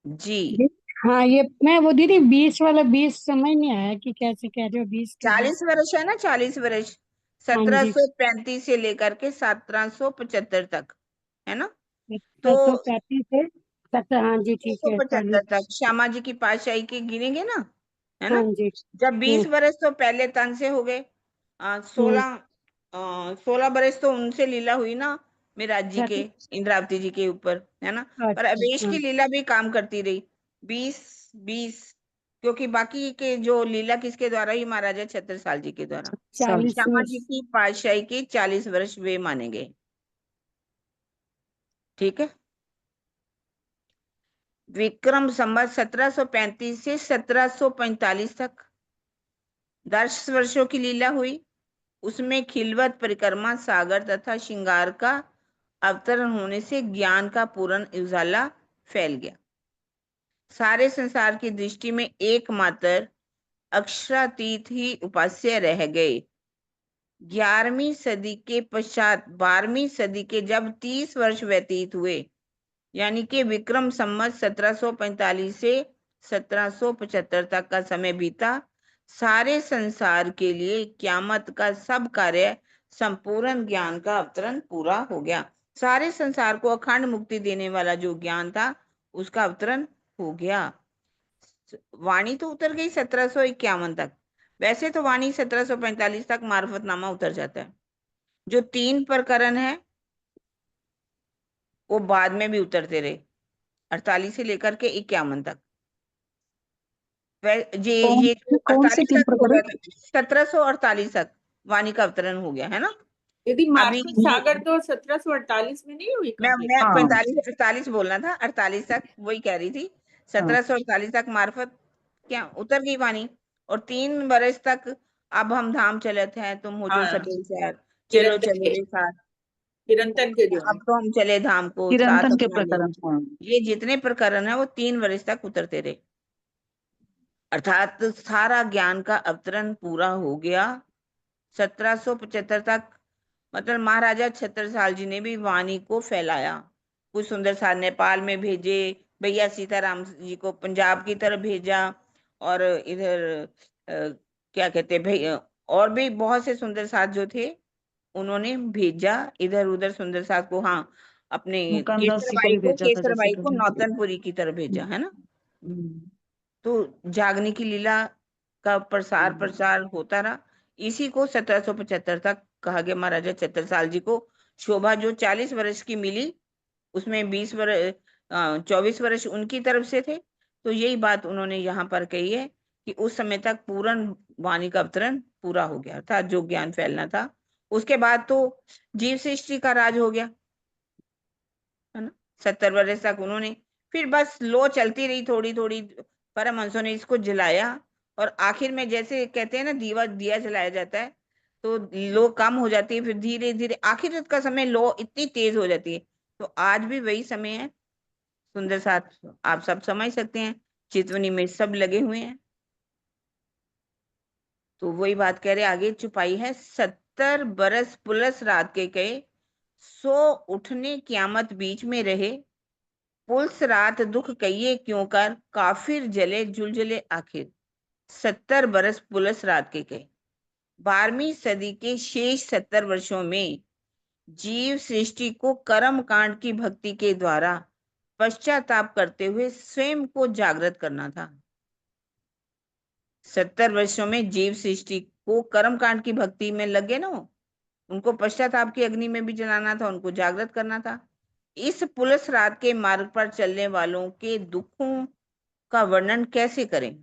जी, हाँ, ये मैं वो दीदी 20 वाला 20 समझ नहीं आया कि कैसे कह रहे हो 20 के 40 वर्ष है ना, 40 वर्ष। हाँ जी 1735 से लेकर के 1775 तक, है ना। तो 1735 से 70 हाँ जी ठीक है 1775 40 तक श्यामा जी की पातशाही के गिनेंगे ना, है हाँ ना। जी जब 20 बरस तो पहले तन से हो गए, 16 बरस तो उनसे लीला हुई ना, मिराज जी के, इंद्रावती जी के ऊपर, है ना। पर अवेश अच्छा की लीला भी काम करती रही 20, क्योंकि बाकी के जो लीला किसके द्वारा ही, महाराजा छत्रसाल जी के द्वारा। 40 श्यामा वर्ष जी की पातशाही के 40 वर्ष वे माने गए। ठीक है। विक्रम संवत 1735 से 1745 तक 10 वर्षों की लीला हुई। उसमें खिलवत परिक्रमा सागर तथा श्रृंगार का अवतरण होने से ज्ञान का पूर्ण उजाला फैल गया। सारे संसार की दृष्टि में एकमात्र अक्षरातीत ही उपास्य रह गए। 11वीं सदी के पश्चात 12वीं सदी के जब 30 वर्ष व्यतीत हुए, यानी कि विक्रम संवत 1745 से 1775 तक का समय बीता, सारे संसार के लिए क़यामत का सब कार्य संपूर्ण ज्ञान का अवतरण पूरा हो गया। सारे संसार को अखंड मुक्ति देने वाला जो ज्ञान था उसका अवतरण हो गया। वाणी तो उतर गई 1751 तक। वैसे तो वाणी 1745 तक मार्फतनामा उतर जाता है। जो 3 प्रकरण है वो बाद में भी उतरते रहे, 48 से लेकर के 51 तक। ये तो कौन से 48 3 तक हो प्रकरण? गया, 1748 तक वाणी का अवतरण हो गया है ना। यदि अभी मार्फत सागर तो 1748 में नहीं हुई कंप्लीट? मैं हाँ 45-48 बोलना था, 48 तक वही कह रही थी। हाँ 1748 तक मार्फत क्या उतर गई वाणी, और 3 बरस तक अब हम धाम चलत हैं, तुम हो जो हाँ, सटेल शहर, चलो चिरंतन चलो के रे साथ, चिरंतन के जो है। अब तो हम चले धाम को साथ चिरंतन के अपना ले। प्रकरण। हाँ ये जितने प्रकरण है वो 3 बरस तक उतरते रहे, अर्थात सारा ज्ञान का अवतरण पूरा हो गया 1775 तक। मतलब महाराजा छत्रसाल जी ने भी वाणी को फैलाया। कुछ सुंदर सार नेपाल में भेजे, भैया सीताराम जी को पंजाब की तरफ भेजा, और इधर क्या कहते हैं भैया, और भी बहुत से सुंदर सार जो थे उन्होंने भेजा इधर उधर सुंदर सार को। हाँ, अपने मुकानदास जी को भी भेजा था जैसे तुमने। नौतनपुरी की तरफ भेजा है ना। हम्म, तो जागने की लीला का प्रसार प्रचार होता रहा। इसी को 1775 तक कहा गया। महाराजा छत्रसाल जी को शोभा जो 40 वर्ष की मिली, उसमें 24 वर्ष उनकी तरफ से थे। तो यही बात उन्होंने यहाँ पर कही है कि उस समय तक पूर्ण वाणी का अवतरण पूरा हो गया था, जो ज्ञान फैलना था। उसके बाद तो जीव सृष्टि का राज हो गया है ना। 70 वर्ष तक उन्होंने, फिर बस लो चलती रही थोड़ी थोड़ी, परमहंसों ने इसको जलाया, और आखिर में जैसे कहते हैं ना दीवा दिया जलाया जाता है, तो लो कम हो जाती है, फिर धीरे धीरे आखिर का समय लो इतनी तेज हो जाती है। तो आज भी वही समय है। सुंदर साथ आप सब समझ सकते हैं, चितवनी में सब लगे हुए हैं। तो वही बात कह रहे आगे, चुपाई है 70 बरस पुलस रात के कहे, सो उठने क़यामत बीच में रहे, पुलस रात दुख कहिए क्यों कर, काफिर जले जुलजले आखिर। 70 बरस पुलस रात के कहे। 12वीं सदी के शेष 70 वर्षों में जीव सृष्टि को कर्म कांड की भक्ति के द्वारा पश्चाताप करते हुए स्वयं को जागृत करना था। 70 वर्षों में जीव सृष्टि को कर्म कांड की भक्ति में लगे ना, उनको पश्चाताप की अग्नि में भी जलाना था, उनको जागृत करना था। इस पुलस रात के मार्ग पर चलने वालों के दुखों का वर्णन कैसे करें।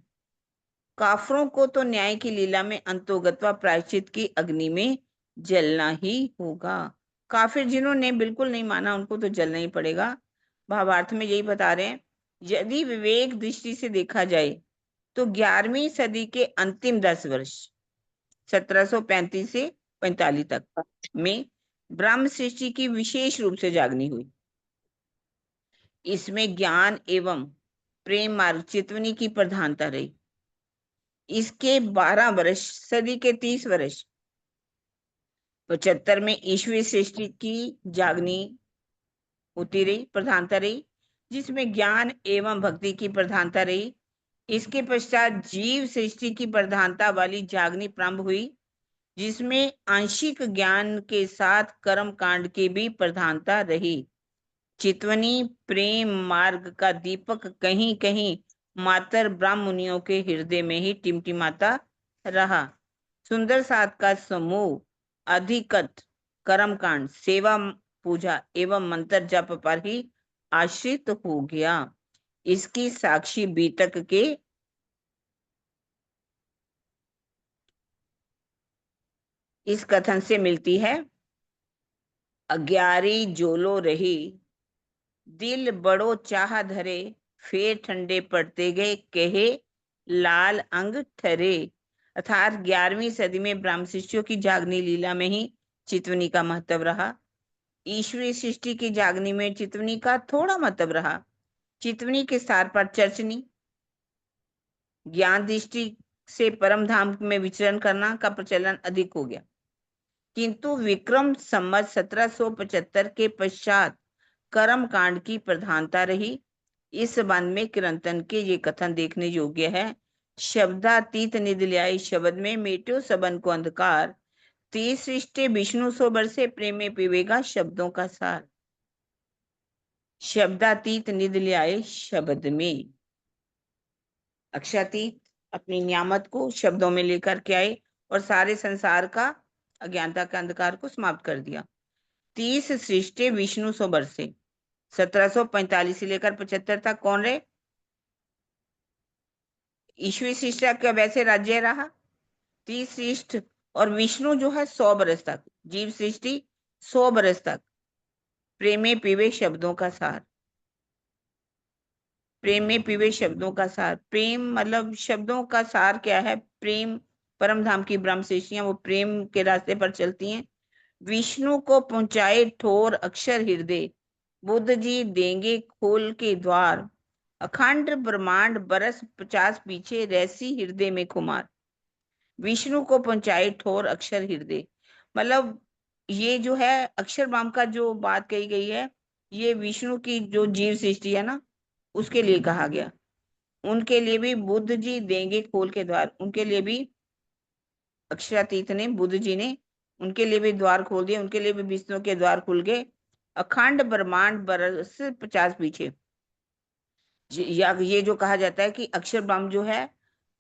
काफरों को तो न्याय की लीला में अंतोगत्वा प्रायश्चित की अग्नि में जलना ही होगा। काफिर जिन्होंने बिल्कुल नहीं माना उनको तो जलना ही पड़ेगा। भावार्थ में यही बता रहे हैं। यदि विवेक दृष्टि से देखा जाए तो 11वीं सदी के अंतिम 10 वर्ष 1735 से 45 तक में ब्रह्म सृष्टि की विशेष रूप से जागनी हुई। इसमें ज्ञान एवं प्रेम मार्ग चितवनी की प्रधानता रही। इसके 12 वर्ष सदी के 30 वर्ष 75 में ईश्वरीय सृष्टि की जागनी होती रही, प्रधानता रही, जिसमें ज्ञान एवं भक्ति की प्रधानता रही। इसके पश्चात जीव सृष्टि की प्रधानता वाली जागनी प्रारंभ हुई, जिसमें आंशिक ज्ञान के साथ कर्म कांड की भी प्रधानता रही। चितवनी प्रेम मार्ग का दीपक कहीं कहीं मातर ब्राह्म मुनियों के हृदय में ही टिमटिमाता रहा। सुंदर साथ का समूह अधिकत कर्मकांड, सेवा, पूजा एवं मंत्र जप पर ही आश्रित हो गया। इसकी साक्षी बीतक के इस कथन से मिलती है। अग्यारी जोलो रही, दिल बड़ो चाह धरे, फेर ठंडे पड़ते गए, कहे लाल अंग ठरे। अर्थात 11वीं सदी में ब्रह्म शिष्यों की जागनी लीला में ही चितवनी का महत्व रहा। ईश्वरीय सृष्टि की जागनी में चितवनी का थोड़ा महत्व रहा। चितवनी के सार पर चर्चनी, ज्ञान दृष्टि से परम धाम में विचरण करना का प्रचलन अधिक हो गया। किंतु विक्रम संवत 1775 के पश्चात कर्म कांड की प्रधानता रही। इस संबंध में किरंतन के ये कथन देखने योग्य है। शब्दातीत निदिल्याई शब्द में मेट्यो सबन को अंधकार, ते सृष्टि विष्णु सो बरसे प्रेमे पीवेगा शब्दों का सार। शब्दातीत निदिल्याए शब्द में अक्षातीत अपनी नियामत को शब्दों में लेकर के आए और सारे संसार का अज्ञानता का अंधकार को समाप्त कर दिया। 30 सृष्टि विष्णु सो बरसे। 1745 से लेकर 75 तक कौन रहे? ईश्वरी सृष्टि का वैसे राज्य रहा 30 सृष्टि, और विष्णु जो है 100 बरस तक, जीव सृष्टि 100 बरस तक। प्रेमे पीवे शब्दों का सार। प्रेम में पीवे शब्दों का सार। प्रेम मतलब शब्दों का सार क्या है? प्रेम, परम धाम की ब्रह्म सृष्टियां वो प्रेम के रास्ते पर चलती हैं। विष्णु को पहुंचाए ठोर अक्षर हृदय, बुद्ध जी देंगे खोल के द्वार। अखंड ब्रह्मांड बरस 50 पीछे, रहसी हृदय में खुमार। विष्णु को पहुंचाए ठोर अक्षर हृदय, मतलब ये जो है अक्षर बाम का जो बात कही गई है, ये विष्णु की जो जीव सृष्टि है ना, उसके लिए कहा गया। उनके लिए भी बुद्ध जी देंगे खोल के द्वार। उनके लिए भी अक्षरातीत ने, बुद्ध जी ने उनके लिए भी द्वार खोल दिए। उनके लिए भी विष्णु के द्वार खुल गए। अखंड ब्रह्मांड बरस 50 पीछे। या ये जो कहा जाता है कि अक्षर ब्रह्म जो है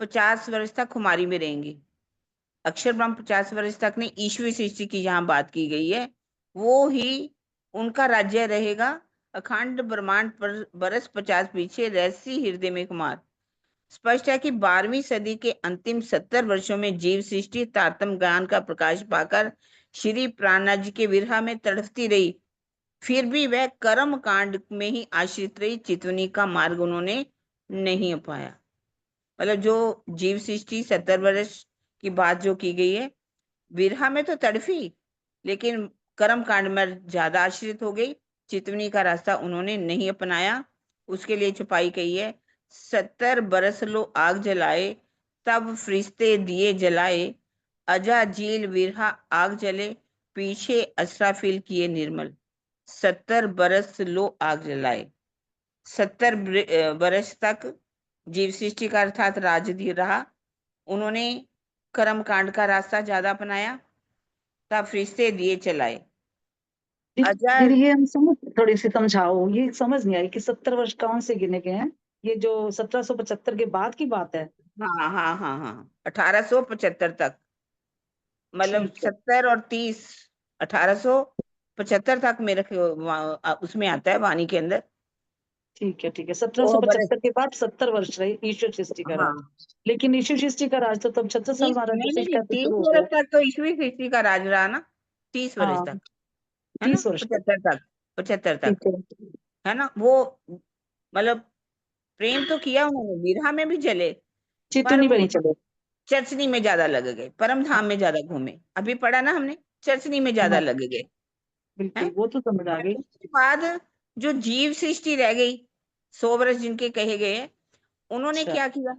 50 वर्ष तक खुमारी में रहेंगे। अक्षर ब्रह्म 50 वर्ष तक ने ईश्वरी सृष्टि की जहां बात की गई है, वो ही उनका राज्य रहेगा। अखंड ब्रह्मांड पर बरस 50 पीछे, रहसी हृदय में कुमार। स्पष्ट है कि 12वीं सदी के अंतिम 70 वर्षों में जीव सृष्टि तारतम्य ज्ञान का प्रकाश पाकर श्री प्राणनाथ जी के विरह में तड़पती रही। फिर भी वह कर्म कांड में ही आश्रित रही, चितवनी का मार्ग उन्होंने नहीं अपनाया। मतलब जो जीव सृष्टि 70 वर्ष की बात जो की गई है, विरह में तो तड़फी, लेकिन कर्म कांड में ज्यादा आश्रित हो गई। चितवनी का रास्ता उन्होंने नहीं अपनाया। उसके लिए छुपाई कही है, 70 बरस लो आग जलाए, तब फरिश्ते दिए जलाए। अजा झील विरहा आग जले, पीछे असराफिल किए निर्मल। 70 बरस लो आग जलाए। 70 बरस तक जीव सृष्टि का अर्थात राजधीर रहा। उन्होंने कर्म कांड का रास्ता ज्यादा अपनाया, तब फरिश्ते दिए चलाए। दीदी ये हम समझ, थोड़ी सी समझाओ, ये समझ नहीं आई कि 70 वर्ष कौन से गिने गए हैं? ये जो 1775 के बाद की बात है? हाँ हाँ हाँ हाँ, 1875 तक, मतलब ठीक है 70 और 30, 1875 तक मेरे उसमें आता है वाणी के अंदर। ठीक है ठीक है। वो बरस 1775 के बाद 70 वर्ष रहे ईश्वर सृष्टि का राज। हाँ, लेकिन ईश्वर सृष्टि का राज तो तब 36 साल 30 महाराज नहीं नहीं वशिष्ठ नहीं, का तो 30 शुरू हो वर्ष गया। तक तो ईश्वरी सृष्टि का राज रहा ना, 30 वर्ष हाँ तक, है ना, 30 वर्ष तक। 75 तक, 75 तक, ठीक है। है ना वो। मतलब प्रेम तो किया उन्होंने, विरहा में भी जले, पर चितुनी वो बनी चले। चर्चनी में ज्यादा लग गए, परम धाम में ज्यादा घूमे। अभी पढ़ा ना हमने, चर्चनी में ज्यादा हाँ लग गए बिल्कुल, हैं। वो तो समझ आ पर गई। उसके बाद जो जीव सृष्टि रह गई, 100 वर्ष जिनके कहे गए हैं, उन्होंने अच्छा क्या किया?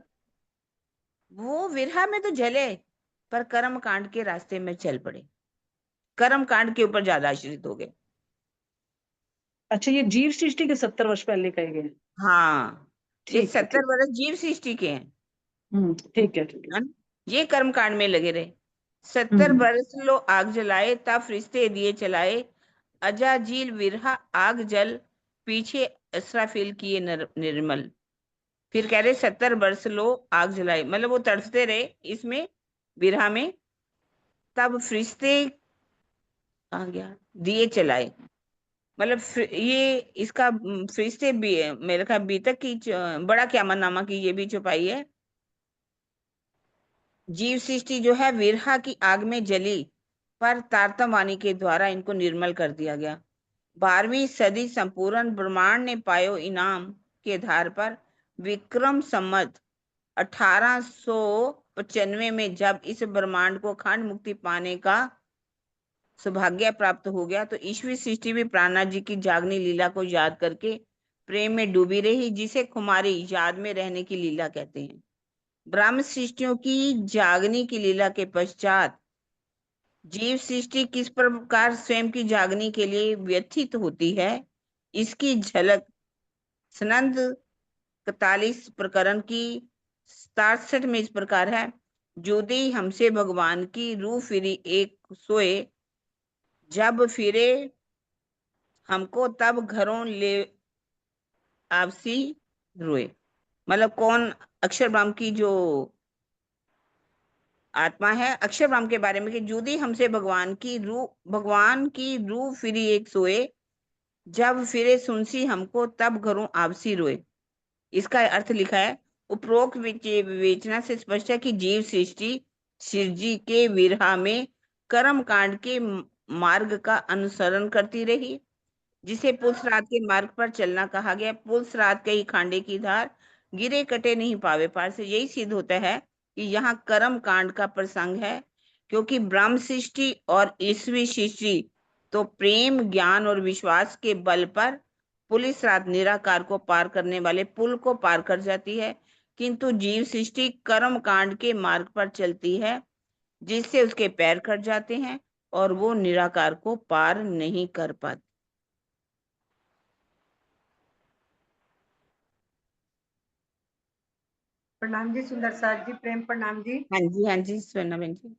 वो विरहा में तो जले, पर कर्म कांड के रास्ते में चल पड़े, कर्म कांड के ऊपर ज्यादा आश्रित हो गए। अच्छा, ये जीव सृष्टि के 70 वर्ष पहले कहे गए? हाँ, ये ठीक है 70 ठीक। वर्ष जीव सृष्टि के हैं, ठीक है ठीक है। है ना? ये कर्म कांड में लगे रहे। 70 हम्म बरस लो आग जलाए, तब फरिश्ते दिए चलाए। अजाजील विरहा आग जल, पीछे असराफिल किए निर्मल। फिर कह रहे 70 बरस लो आग जलाए, मतलब वो तड़पते रहे इसमें, विरहा में। तब फरिश्ते कहाँ गया, दिए चलाए। मतलब ये इसका फरिश्ते भी मेरे ख्याल बीतक की बड़ा क़यामत नामा की ये भी छुपाई है। जीव सृष्टि जो है विरहा की आग में जली, पर तारतम वाणी के द्वारा इनको निर्मल कर दिया गया। 12वीं सदी संपूर्ण ब्रह्मांड ने पायो इनाम के आधार पर विक्रम संमत 1895 में जब इस ब्रह्मांड को खंड मुक्ति पाने का सौभाग्य प्राप्त हो गया, तो ईश्वरी सृष्टि भी प्राणनाथ जी की जागनी लीला को याद करके प्रेम में डूबी रही, जिसे कुमारी याद में रहने की लीला कहते हैं। ब्रह्म सृष्टियों की जागनी की लीला के पश्चात जीव सृष्टि किस प्रकार स्वयं की जागने के लिए व्यथित होती है, इसकी झलक सनंद 41 प्रकरण की 67 में इस प्रकार है। जोदी हमसे भगवान की रूह फिरी एक सोए, जब फिरे हमको तब घरों ले आपसी रोए। मतलब कौन? अक्षर ब्रह्म की जो आत्मा है, अक्षर ब्रह्म के बारे में कि जुदी हमसे भगवान की रूह फिरी एक सोए, जब फिरे सुनसी हमको तब घरों आपसी रोए। इसका अर्थ लिखा है, उपरोक्त विवेचना से स्पष्ट है कि जीव सृष्टि शिवजी के विरहा में कर्म कांड के मार्ग का अनुसरण करती रही, जिसे पुलसरात के मार्ग पर चलना कहा गया। पुलसरात कई खांडे की धार, गिरे कटे नहीं पावे पार से यही सिद्ध होता है कि यहाँ कर्म कांड का प्रसंग है, क्योंकि ब्रह्म सृष्टि और ईश्वरी सृष्टि तो प्रेम, ज्ञान और विश्वास के बल पर पुलिस रात निराकार को पार करने वाले पुल को पार कर जाती है, किंतु जीव सृष्टि कर्म कांड के मार्ग पर चलती है, जिससे उसके पैर कट जाते हैं और वो निराकार को पार नहीं कर पाती। प्रणाम जी सुंदर सार जी, प्रेम प्रणाम जी। हाँ जी स्वर्णा बहन जी।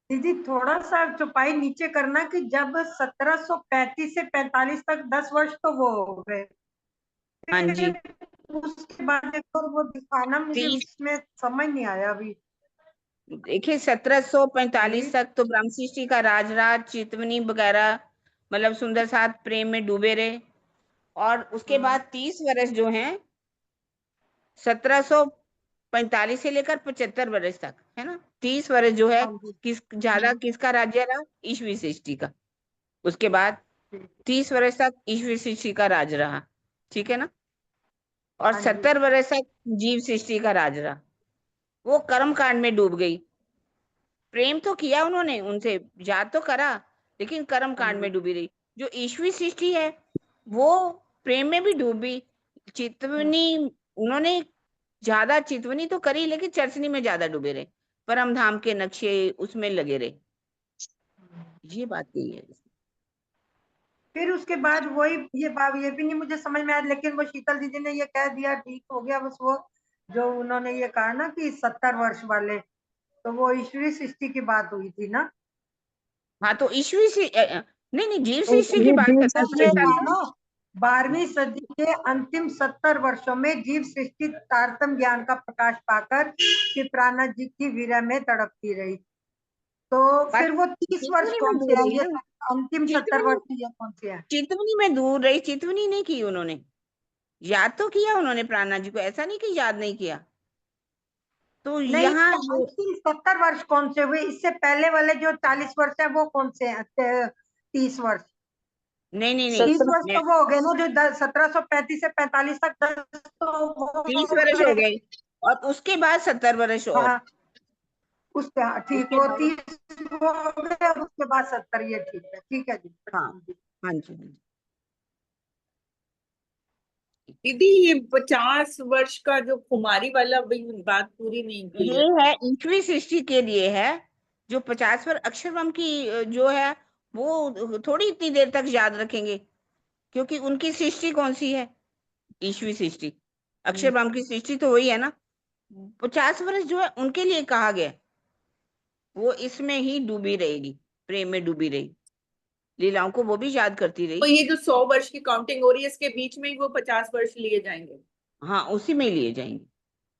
दीदी थोड़ा सा चौपाई नीचे करना कि जब 1735 से 45 तक 10 वर्ष तो वो हो गए, हाँ जी, फिर उसके बाद देखो वो दिखाना मुझे 30 इसमें समझ नहीं आया अभी। देखिए 1745 तक तो ब्रह्म सृष्टि का राजराज चितवनी वगैरह मतलब सुंदर साथ प्रेम में डूबे रहे, और उसके बाद 30 वर्ष जो हैं 1745 से लेकर 75 वर्ष तक, है ना, 30 वर्ष जो है हाँ जी, किसका राज्य रहा? ईश्वरी सृष्टि का। उसके बाद 30 वर्ष तक ईश्वरी सृष्टि का राज रहा, ठीक है ना, और हाँ जी, 70 वर्ष तक जीव सृष्टि का राज रहा। वो कर्म कांड में डूब गई। प्रेम तो किया उन्होंने, उनसे याद तो करा, लेकिन कर्म हाँ कांड जी, में डूबी रही। जो ईश्वरी सृष्टि है वो प्रेम में भी डूबी। चितवनी उन्होंने ज्यादा चितवनी तो करी, लेकिन चरचनी में ज्यादा डूबे रहे, परम धाम के नक्शे उसमें लगे रहे। ये बात यही है। फिर उसके बाद वही ये बात ये भी नहीं मुझे समझ में आया, लेकिन वो शीतल दीदी ने ये कह दिया ठीक हो गया बस। वो जो उन्होंने ये कहा ना कि 70 वर्ष वाले, तो वो ईश्वरी सृष्टि की बात हुई थी ना। हाँ तो नहीं नहीं, जीव तो सृष्टि की ये बात जीव करता है तो सृष्टि ये सुरेश की था साहब। ना 12वीं सदी के अंतिम 70 वर्षों में जीव सृष्टि तारतम ज्ञान का प्रकाश पाकर शिप्राना जी की वीरा में तड़पती रही। तो बात फिर वो 30 वर्ष चितवनी में कौन से दूर हैं? रही ये ना, अंतिम 70 चितवनी वर्ष ये कौन से हैं? चितवनी में दूर रही, चितवनी नहीं की उन्होंने। याद तो किया उन्होंने प्राणा जी को, ऐसा नहीं कि याद नहीं किया। तो नहीं, यहाँ ये अंतिम 70 वर्ष कौन से हुए? इससे पहले वाले जो 40 वर्ष है वो कौन से हैं? 30 वर्ष। नहीं नहीं नहीं 30 17 वर्ष मैं तो वो हो गए ना जो 1735 से 45 तक 10 तो वो 30 हो वर्ष हो गए। गए, और उसके बाद 70 वर्ष और हाँ, उसके हाँ, ठीक, उसके वो बाद 30 वो हो गए और उसके बाद 70, ये ठीक है जी, हाँ प्रणाम जी। हाँ जी, हाँ जी। दीदी ये 50 वर्ष का जो कुमारी वाला भी बात पूरी नहीं की ये है। है ईश्वरी सृष्टि के लिए है। जो 50 वर्ष अक्षरवम की जो है वो थोड़ी इतनी देर तक याद रखेंगे, क्योंकि उनकी सृष्टि कौन सी है? ईश्वरी सृष्टि। अक्षर ब्रह्म की सृष्टि तो वही है ना। 50 वर्ष जो है उनके लिए कहा गया, वो इसमें ही डूबी रहेगी, प्रेम में डूबी रही, लीलाओं को वो भी याद करती तो रही। ये जो 100 वर्ष की काउंटिंग हो रही है इसके बीच में ही वो 50 वर्ष लिए जाएंगे। हाँ उसी में ही लिए जाएंगे।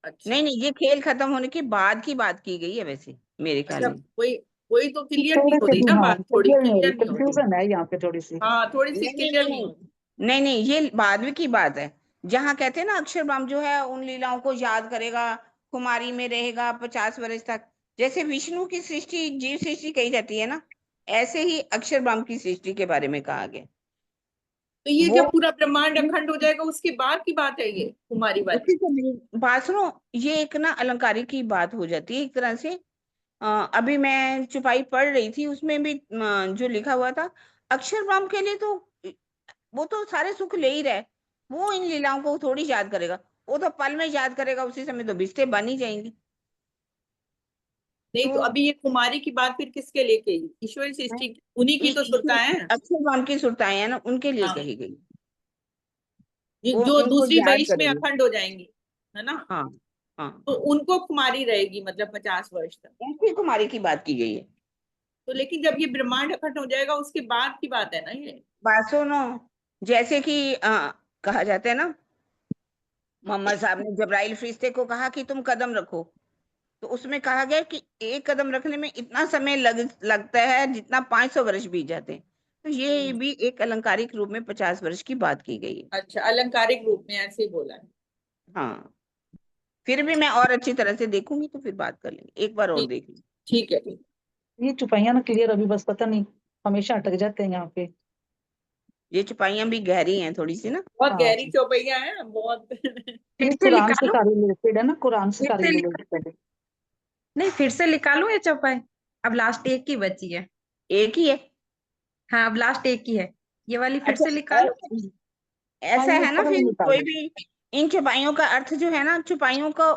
अच्छा नहीं नहीं, ये खेल खत्म होने के बाद की बात की गई है वैसे, मेरे ख्याल अच्छा, में। वही वही तो क्लियर नहीं थोड़े से होती भी, ना, हाँ बात थोड़ी क्लियर नहीं हो रही, क्लियर नहीं होती। कंफ्यूजन है यहाँ पे थोड़ी सी। हाँ थोड़ी सी नहीं नहीं क्लियर नहीं नहीं नहीं होती। नहीं नहीं, ये बाद में की बात है। जहाँ कहते हैं ना अक्षर ब्रह्म जो है उन लीलाओं को याद करेगा, कुमारी में रहेगा 50 वर्ष तक। जैसे विष्णु की सृष्टि जीव सृष्टि कही जाती है ना, ऐसे ही अक्षर ब्रह्म की सृष्टि के बारे में कहा गया। तो ये वो जब पूरा ब्रह्मांड अखंड हो जाएगा उसके बाद की बात है ये कुमारी वाली। उसी से बात सुनो, ये एक ना अलंकारी की बात हो जाती है एक तरह से। अभी मैं चुपाई पढ़ रही थी, उसमें भी जो लिखा हुआ था, अक्षर ब्रह्म के लिए तो वो तो सारे सुख ले ही रहे, वो इन लीलाओं को थोड़ी याद करेगा। वो तो पल में याद करेगा, उसी समय तो बिस्ते बन ही जाएंगी। नहीं तो अभी ये कुमारी की बात फिर किसके लिए कही? ईश्वरी सृष्टि उन्हीं की तो सुरता है। अक्षरधाम की सुरताएं हैं ना, उनके लिए हाँ, कही गई। वो जो उनको दूसरी याद 22 में करेंगे। अखंड हो जाएंगी, है ना? हाँ हाँ तो हाँ, उनको कुमारी रहेगी, मतलब 50 वर्ष तक। उनकी कुमारी की बात की गई है। तो लेकिन जब ये ब्रह्मांड अखंड हो जाएगा उसके बाद की बात है ना ये। बात सुनो, जैसे कि कहा जाता है ना, मोहम्मद साहब ने जबराइल फरिश्ते को कहा कि तुम कदम रखो, तो उसमें कहा गया कि एक कदम रखने में इतना समय लगता है जितना 500 वर्ष बीत जाते हैं। तो ये भी एक अलंकारिक रूप में 50 वर्ष की बात की गई है। अच्छा, अलंकारिक रूप में ऐसे ही बोला है। हाँ, फिर भी मैं और अच्छी तरह से देखूंगी तो फिर बात कर लेंगे, एक बार और ठीक, देख लेंगे। ठीक है, ठीक। ये चुपाइयां ना क्लियर अभी, बस पता नहीं हमेशा अटक जाते हैं यहाँ पे। ये छुपाइयां भी गहरी हैं थोड़ी सी ना। बहुत हाँ, गहरी चौपैया है, बहुत। फिर ये से कुरान से निकालूं? सारी रिलेटेड है ना, कुरान से फिर सारी से रिलेटेड है। नहीं, फिर से निकालूं ये चौपाई? अब लास्ट एक की बची है। एक ही है। हाँ, अब लास्ट एक ही है। ये वाली फिर अच्छा, से निकालूं? हाँ, ऐसा ये है ना, थोड़ा फिर निकाल कोई दो। भी इन छुपाइयों का अर्थ जो है ना, छुपाइयों का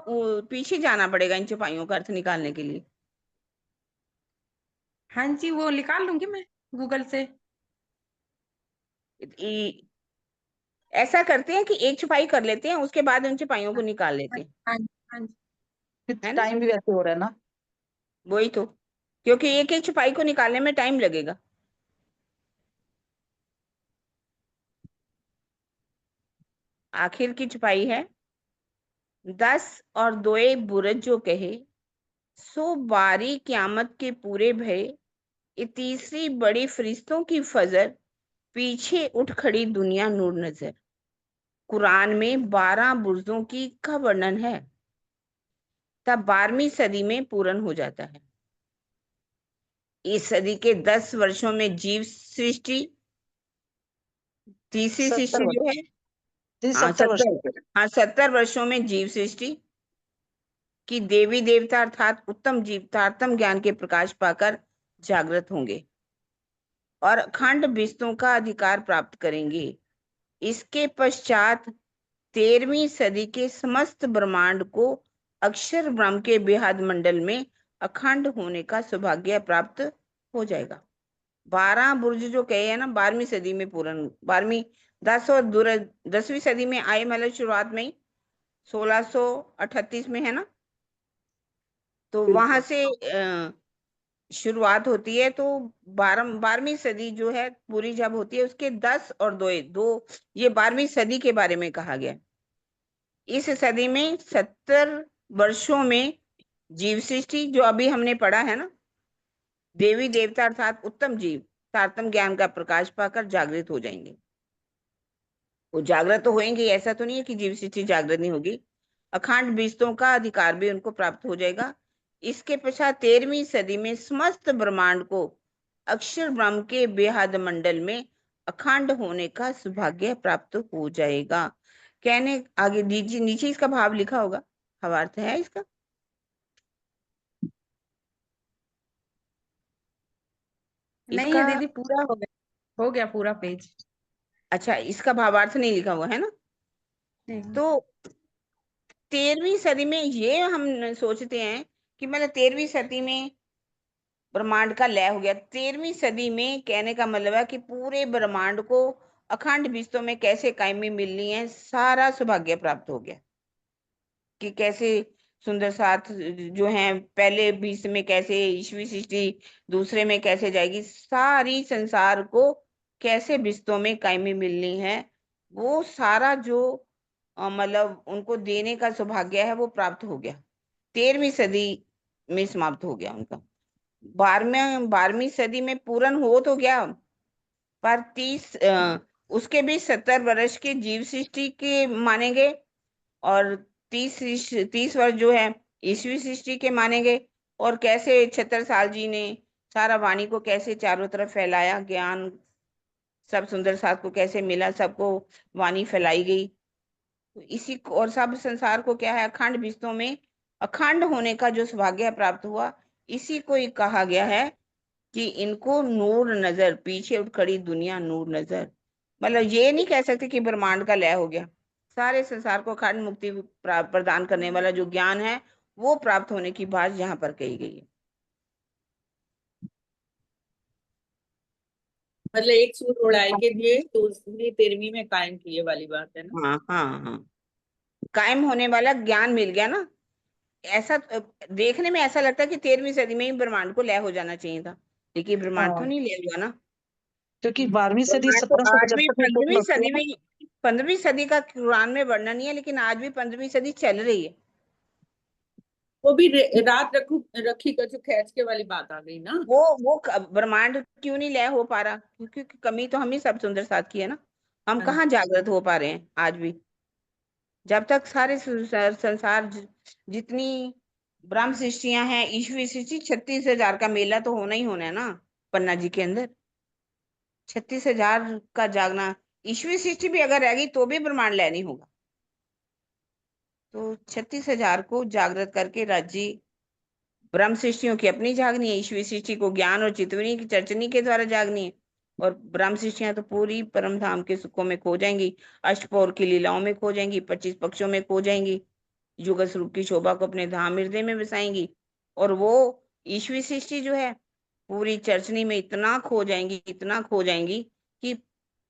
पीछे जाना पड़ेगा इन छुपाइयों का अर्थ निकालने के लिए। हाँ जी, वो निकाल लूंगी मैं गूगल से। इ- ऐसा करते हैं कि एक छुपाई कर लेते हैं, उसके बाद उन छुपाइयों को निकाल लेते हैं, हाँ जी, हाँ जी। है ना। टाइम भी वैसे हो रहा है ना। वही तो, क्योंकि एक एक छुपाई को निकालने में टाइम लगेगा। आखिर की छुपाई है, 10 और 2 बुरज जो कहे, सो बारी क्यामत के पूरे भय, ये तीसरी बड़ी फरिश्तों की फजर, पीछे उठ खड़ी दुनिया नूर नजर। कुरान में 12 बुर्जों की का वर्णन है, तब 12वीं सदी में पूर्ण हो जाता है। इस सदी के 10 वर्षों में जीव सृष्टि, तीसरी 70 सृष्टि वर्ष, जो है, जी हाँ 70 वर्ष 70, के। हाँ 70 वर्षों में जीव सृष्टि की देवी देवता अर्थात उत्तम जीव तारतम ज्ञान के प्रकाश पाकर जागृत होंगे और अखंड विस्तों का अधिकार प्राप्त करेंगे। इसके पश्चात 13वीं सदी के समस्त ब्रह्मांड को अक्षर ब्रह्म के बेहद मंडल में अखंड होने का सौभाग्य प्राप्त हो जाएगा। 12 बुर्ज जो कहे हैं ना, 12वीं सदी में पूर्ण, 12वीं 10 और 10वीं सदी में आए, मतलब शुरुआत में ही 1638 में है ना, तो वहां से शुरुआत होती है। तो 12वीं सदी जो है पूरी जब होती है, उसके 10 और 2 दो, ये 12वीं सदी के बारे में कहा गया। इस सदी में 70 वर्षों में जीव सृष्टि जो अभी हमने पढ़ा है ना, देवी देवता अर्थात उत्तम जीव तारतम ज्ञान का प्रकाश पाकर जागृत हो जाएंगे। वो जागृत तो होंगे, ऐसा तो नहीं है कि जीव सृष्टि जागृत नहीं होगी। अखंड बीजों का अधिकार भी उनको प्राप्त हो जाएगा। इसके पश्चात 13वीं सदी में समस्त ब्रह्मांड को अक्षर ब्रह्म के बेहद मंडल में अखंड होने का सौभाग्य प्राप्त हो जाएगा। कहने आगे नीचे नीचे इसका भाव लिखा होगा, भावार्थ है इसका। नहीं है इसका दीदी, पूरा हो गया पूरा पेज। अच्छा, इसका भावार्थ नहीं लिखा हुआ है ना। नहीं। तो 13वीं सदी में ये हम सोचते हैं कि मतलब 13वीं सदी में ब्रह्मांड का लय हो गया। 13वीं सदी में कहने का मतलब है कि पूरे ब्रह्मांड को अखंड विश्व में कैसे कायमी मिलनी है, सारा सौभाग्य प्राप्त हो गया। कि कैसे सुंदर साथ जो हैं, पहले बीस में कैसे ईश्वरी सृष्टि, दूसरे में कैसे जाएगी, सारी संसार को कैसे विश्वों में कायमी मिलनी है, वो सारा जो मतलब उनको देने का सौभाग्य है वो प्राप्त हो गया। 13वीं सदी में समाप्त हो गया उनका। 12वीं सदी में पूर्ण हो तो गया, पर उसके भी 70 वर्ष के जीव सृष्टि के मानेंगे और 30 वर्ष जो है ईश्वरी सृष्टि के मानेंगे। और कैसे छत्रसाल जी ने सारा वाणी को कैसे चारों तरफ फैलाया, ज्ञान सब सुंदर साथ को कैसे मिला, सबको वाणी फैलाई गई। तो इसी को और सब संसार को क्या है, अखंड विश्वों में अखंड होने का जो सौभाग्य प्राप्त हुआ, इसी को ही कहा गया है कि इनको नूर नजर, पीछे उठ खड़ी दुनिया नूर नजर। मतलब ये नहीं कह सकते कि ब्रह्मांड का लय हो गया, सारे संसार को अखंड मुक्ति प्रदान करने वाला जो ज्ञान है वो प्राप्त होने की बात यहाँ पर कही गई है। मतलब एक सूर उड़ाई के लिए दूसरी 13वीं में कायम किए वाली बात है ना। हाँ हाँ हाँ, कायम होने वाला ज्ञान मिल गया ना। ऐसा देखने में ऐसा लगता है कि 13वीं सदी में ही ब्रह्मांड को लय हो जाना चाहिए था, लेकिन ब्रह्मांड तो हाँ, नहीं लय हुआ ना। क्योंकि 12वीं सदी ब्रह्मांड तो आज भी 1775 में तो 15वीं लगती है सदी ना। में, 15वीं सदी का कुरान में वर्णन नहीं है, लेकिन आज भी 15वीं सदी चल रही है। वो भी रात रखी कर जो खैच के वाली बात आ गई ना। वो ब्रह्मांड क्यों नहीं लय हो पा रहा? क्योंकि कमी तो हम ही सब सुंदर साथ की है ना। हम हाँ। कहाँ जागृत हो पा रहे हैं आज भी? जब तक सारे संसार जितनी ब्रह्म सृष्टियां हैं, ईश्वरी सृष्टि 36,000 का मेला तो होना ही होना है ना पन्ना जी के अंदर। 36,000 का जागना, ईश्वरी सृष्टि भी अगर रहेगी तो भी ब्रह्मांड लय नहीं होगा। तो 36,000 को जागृत करके राज्य ब्रह्म सृष्टियों की अपनी जागनी है, ईश्वरी सृष्टि को ज्ञान और चितवनी की चर्चनी के द्वारा जागनी है। और ब्रह्म सृष्टियां तो पूरी परम धाम के सुखों में खो जाएंगी, अष्टपौर की लीलाओं में खो जाएंगी, 25 पक्षों में खो जाएंगी, युगल स्वरूप की शोभा को अपने धाम हृदय में बसाएंगी। और वो ईश्वरी सृष्टि जो है पूरी चर्चनी में इतना खो जाएंगी, इतना खो जाएंगी कि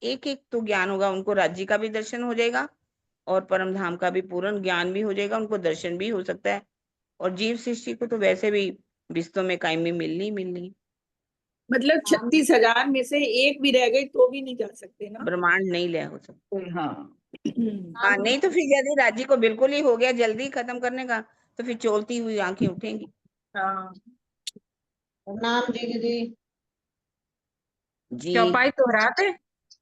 एक एक तो ज्ञान होगा उनको, राज्य का भी दर्शन हो जाएगा और परम धाम का भी पूर्ण ज्ञान भी हो जाएगा, उनको दर्शन भी हो सकता है। और जीव सृष्टि को तो वैसे भी रिश्तों में कायमी मिलनी। मतलब 36,000 में से एक भी रह गई तो भी नहीं जा सकते ना। ब्रह्मांड नहीं लय हो सकता। हाँ, हाँ, नहीं तो फिर यदि राज्य को बिल्कुल ही हो गया जल्दी खत्म करने का, तो फिर चोलती हुई आंखें उठेंगी। हाँ। नाम जी दीदी। जी चौपाई तो रहा थे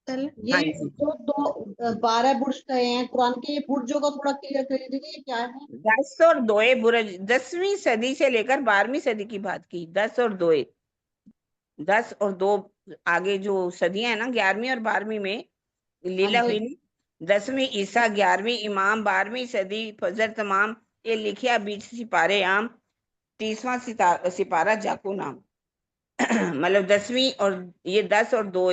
ये हाँ जी। जो 12 बुर्ज कहे हैं कुरान के, ये बुर्जों का थोड़ा क्लियर करिए दीदी, ये क्या है? 10 और 2 बुरज 10वीं सदी से लेकर 12वीं सदी की बात की। 10 और 2, 10 और 2 आगे जो सदियां है ना, 11वीं और 12वीं में हाँ लीला जी। हुई ना। 10वीं ईसा, 11वीं इमाम, 12वीं सदी फजर तमाम, ये लिखिया बीच सिपारे आम, 30वां सिपारा जाको नाम। मतलब 10वीं और ये 10 और 2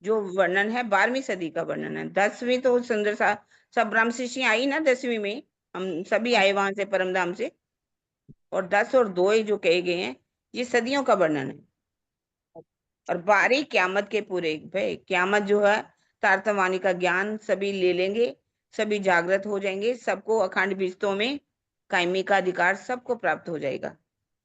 जो वर्णन है 12वीं सदी का वर्णन है। 10वीं तो सुंदर सा सब ब्रह्म सृष्टि आई ना 10वीं में, हम सभी आए वहां से परमधाम से। और 10 और 2 जो कहे गए हैं ये सदियों का वर्णन है। और 12 क्यामत के पूरे, भाई क्यामत जो है तारतमवाणी का ज्ञान सभी ले लेंगे, सभी जागृत हो जाएंगे, सबको अखंड विस्तों में कायमी का अधिकार सबको प्राप्त हो जाएगा।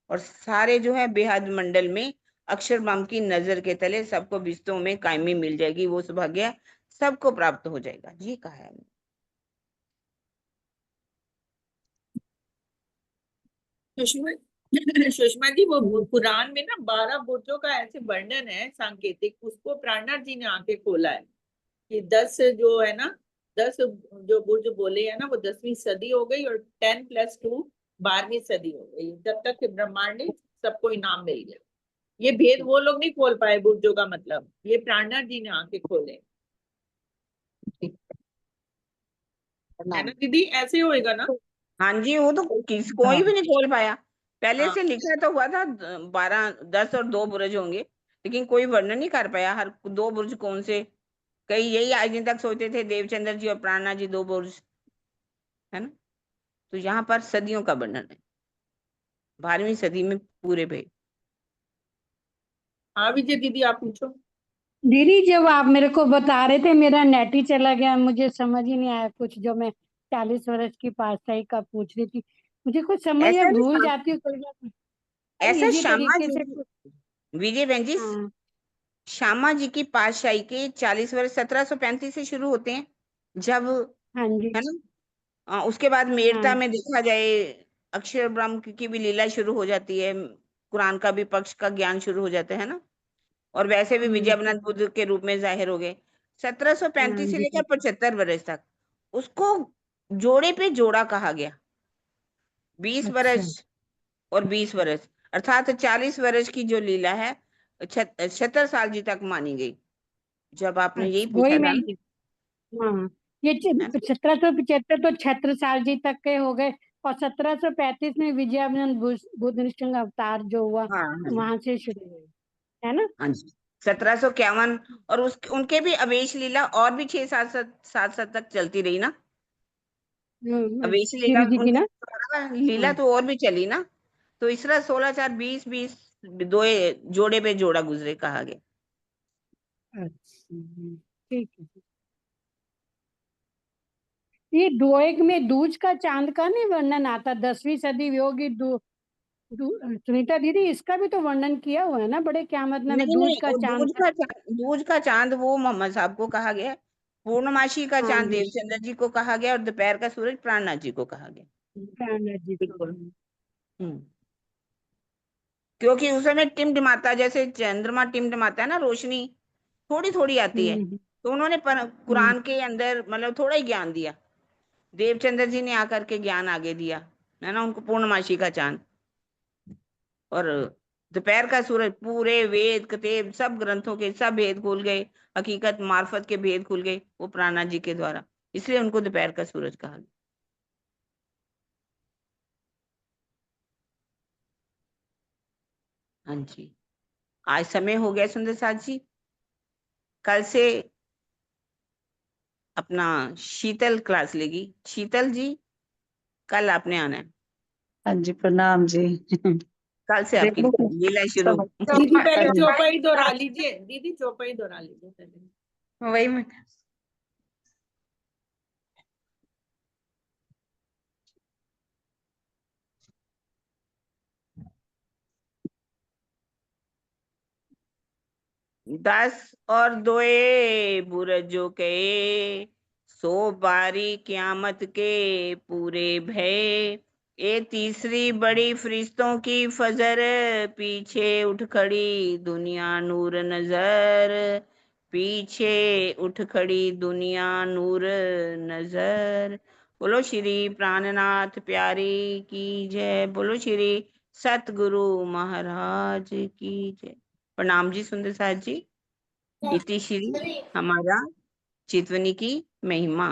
और सारे जो है बेहद मंडल में अक्षर ब्रह्म की नजर के तले सबको विस्तों में कायमी मिल जाएगी, वो सौभाग्य सबको प्राप्त हो जाएगा। ये कहा है हमने। सुषमा सुषमा जी, वो कुरान में ना 12 बुर्जों का ऐसे वर्णन है सांकेतिक, उसको प्राणनाथ जी ने आके खोला है कि 10 जो है ना, 10 जो बुर्ज बोले है ना, वो 10वीं सदी हो गई, और 10+2 12वीं सदी हो गई, जब तक कि ब्रह्मांड ने सबको इनाम मिल गया। ये भेद वो लोग नहीं खोल पाए बुर्जों का, मतलब ये प्राणनाथ जी ने आके खोले, ठीक है, है ना प्रणाम। दीदी, ऐसे होएगा ना। हाँ जी, वो तो कोई भी नहीं खोल पाया। पहले हाँ। से लिखा तो हुआ था 12, 10 और 2 बुर्ज होंगे, लेकिन कोई वर्णन नहीं कर पाया हर 2 बुर्ज कौन से। कई यही आज दिन तक सोचते थे देवचंद्र जी और प्राणनाथ जी 2 बुर्ज, है ना। तो यहाँ पर सदियों का वर्णन है, 12वीं सदी में पूरे भाई। हाँ विजय दीदी, आप पूछो। दीदी जब आप मेरे को बता रहे थे मेरा नेट ही चला गया, मुझे समझ ही नहीं आया कुछ जो मैं 40 वर्ष की पातशाही का पूछ रही थी। मुझे कुछ समझ ऐसा में नहीं भूल जाती हूँ कई बार, ऐसा इजी श्यामा तरीके जी से की, कुछ। विजय बहन जी, हाँ श्यामा जी की पातशाही के 40 वर्ष 1735 से शुरू होते हैं, जब, हाँ जी। है ना। उसके बाद मेड़ता हाँ में देखा जाए अक्षर ब्रह्म की भी लीला शुरू हो जाती है, कुरान का भी पक्ष का ज्ञान शुरू हो जाता है ना। और वैसे भी विजयवनंत बुद्ध के रूप में जाहिर हो गए। 1735 हाँ से जी। लेकर 75 वर्ष तक उसको जोड़े पे जोड़ा कहा गया। 20 अच्छा वर्ष और 20 वर्ष, अर्थात 40 वर्ष की जो लीला है 76 साल जी तक मानी गई। जब आपने यही अच्छा, वही पूछा था मैं। ना, हाँ, ये है ना? 1775 तो छत्रसाल जी तक के हो गए, और 1735 में विजयानंद बुद्ध निश्चल अवतार जो हुआ हाँ हाँ वहां से शुरू हुई, है ना। हाँ जी, 1751। और उस उनके भी अवेश लीला और भी 6 7 तक चलती रही ना। अवेश लीला श्री जी की उनकी ना। लीला हाँ तो और भी चली ना। तो इस तरह 16 4 20 20 दो जोड़े पे जोड़ा गुजरे कहा गया। अच्छा ठीक है। ये द्वैग में दूज का चांद का नहीं वर्णन आता, 10वीं सदी योगी सुनीता दीदी, इसका भी तो वर्णन किया हुआ है ना बड़े क़यामत में नहीं दूज नहीं, का वो चांद दूज का चांद वो मोहम्मद साहब को कहा गया है। पूर्णमासी का हाँ चांद जी, देवचंद्र जी को कहा गया, और दोपहर का सूरज प्राणनाथ जी को कहा गया। प्राणनाथ जी को। बिल्कुल। हम्म क्योंकि उस समय टिमटिमाता, जैसे चंद्रमा टिमटिमाता है ना, रोशनी थोड़ी थोड़ी आती है, हम्म तो उन्होंने हम्म कुरान के अंदर मतलब थोड़ा ही ज्ञान दिया। देवचंद्र जी ने आकर के ज्ञान आगे दिया, है ना, उनको पूर्णमासी का चांद। और दोपहर का सूरज पूरे वेद कतेब सब ग्रंथों के सब भेद खुल गए, हकीकत मार्फत के भेद खुल गए वो प्राणनाथ जी के द्वारा, इसलिए उनको दोपहर का सूरज कहा गया। हाँ जी, आज समय हो गया सुंदर साथ जी। कल से अपना शीतल क्लास लेगी। शीतल जी, कल आपने आना है, हाँ जी, प्रणाम जी। कल से आपकी देखो लीला शुरू। सब दीदी पहले हाँ जी। चौपाई दोहरा लीजिए, दीदी चौपाई दोहरा लीजिए पहले। वही मैं दस और दोए बुरजो के, सो बारी क्यामत के पूरे भय। ये तीसरी बड़ी फरिश्तों की फजर, पीछे उठ खड़ी दुनिया नूर नजर। पीछे उठ खड़ी दुनिया नूर नजर। बोलो श्री प्राणनाथ प्यारी की जय। बोलो श्री सतगुरु महाराज की जय। प्रणाम जी सुंदर साथ जी। इति श्री हमारा चितवनी की महिमा।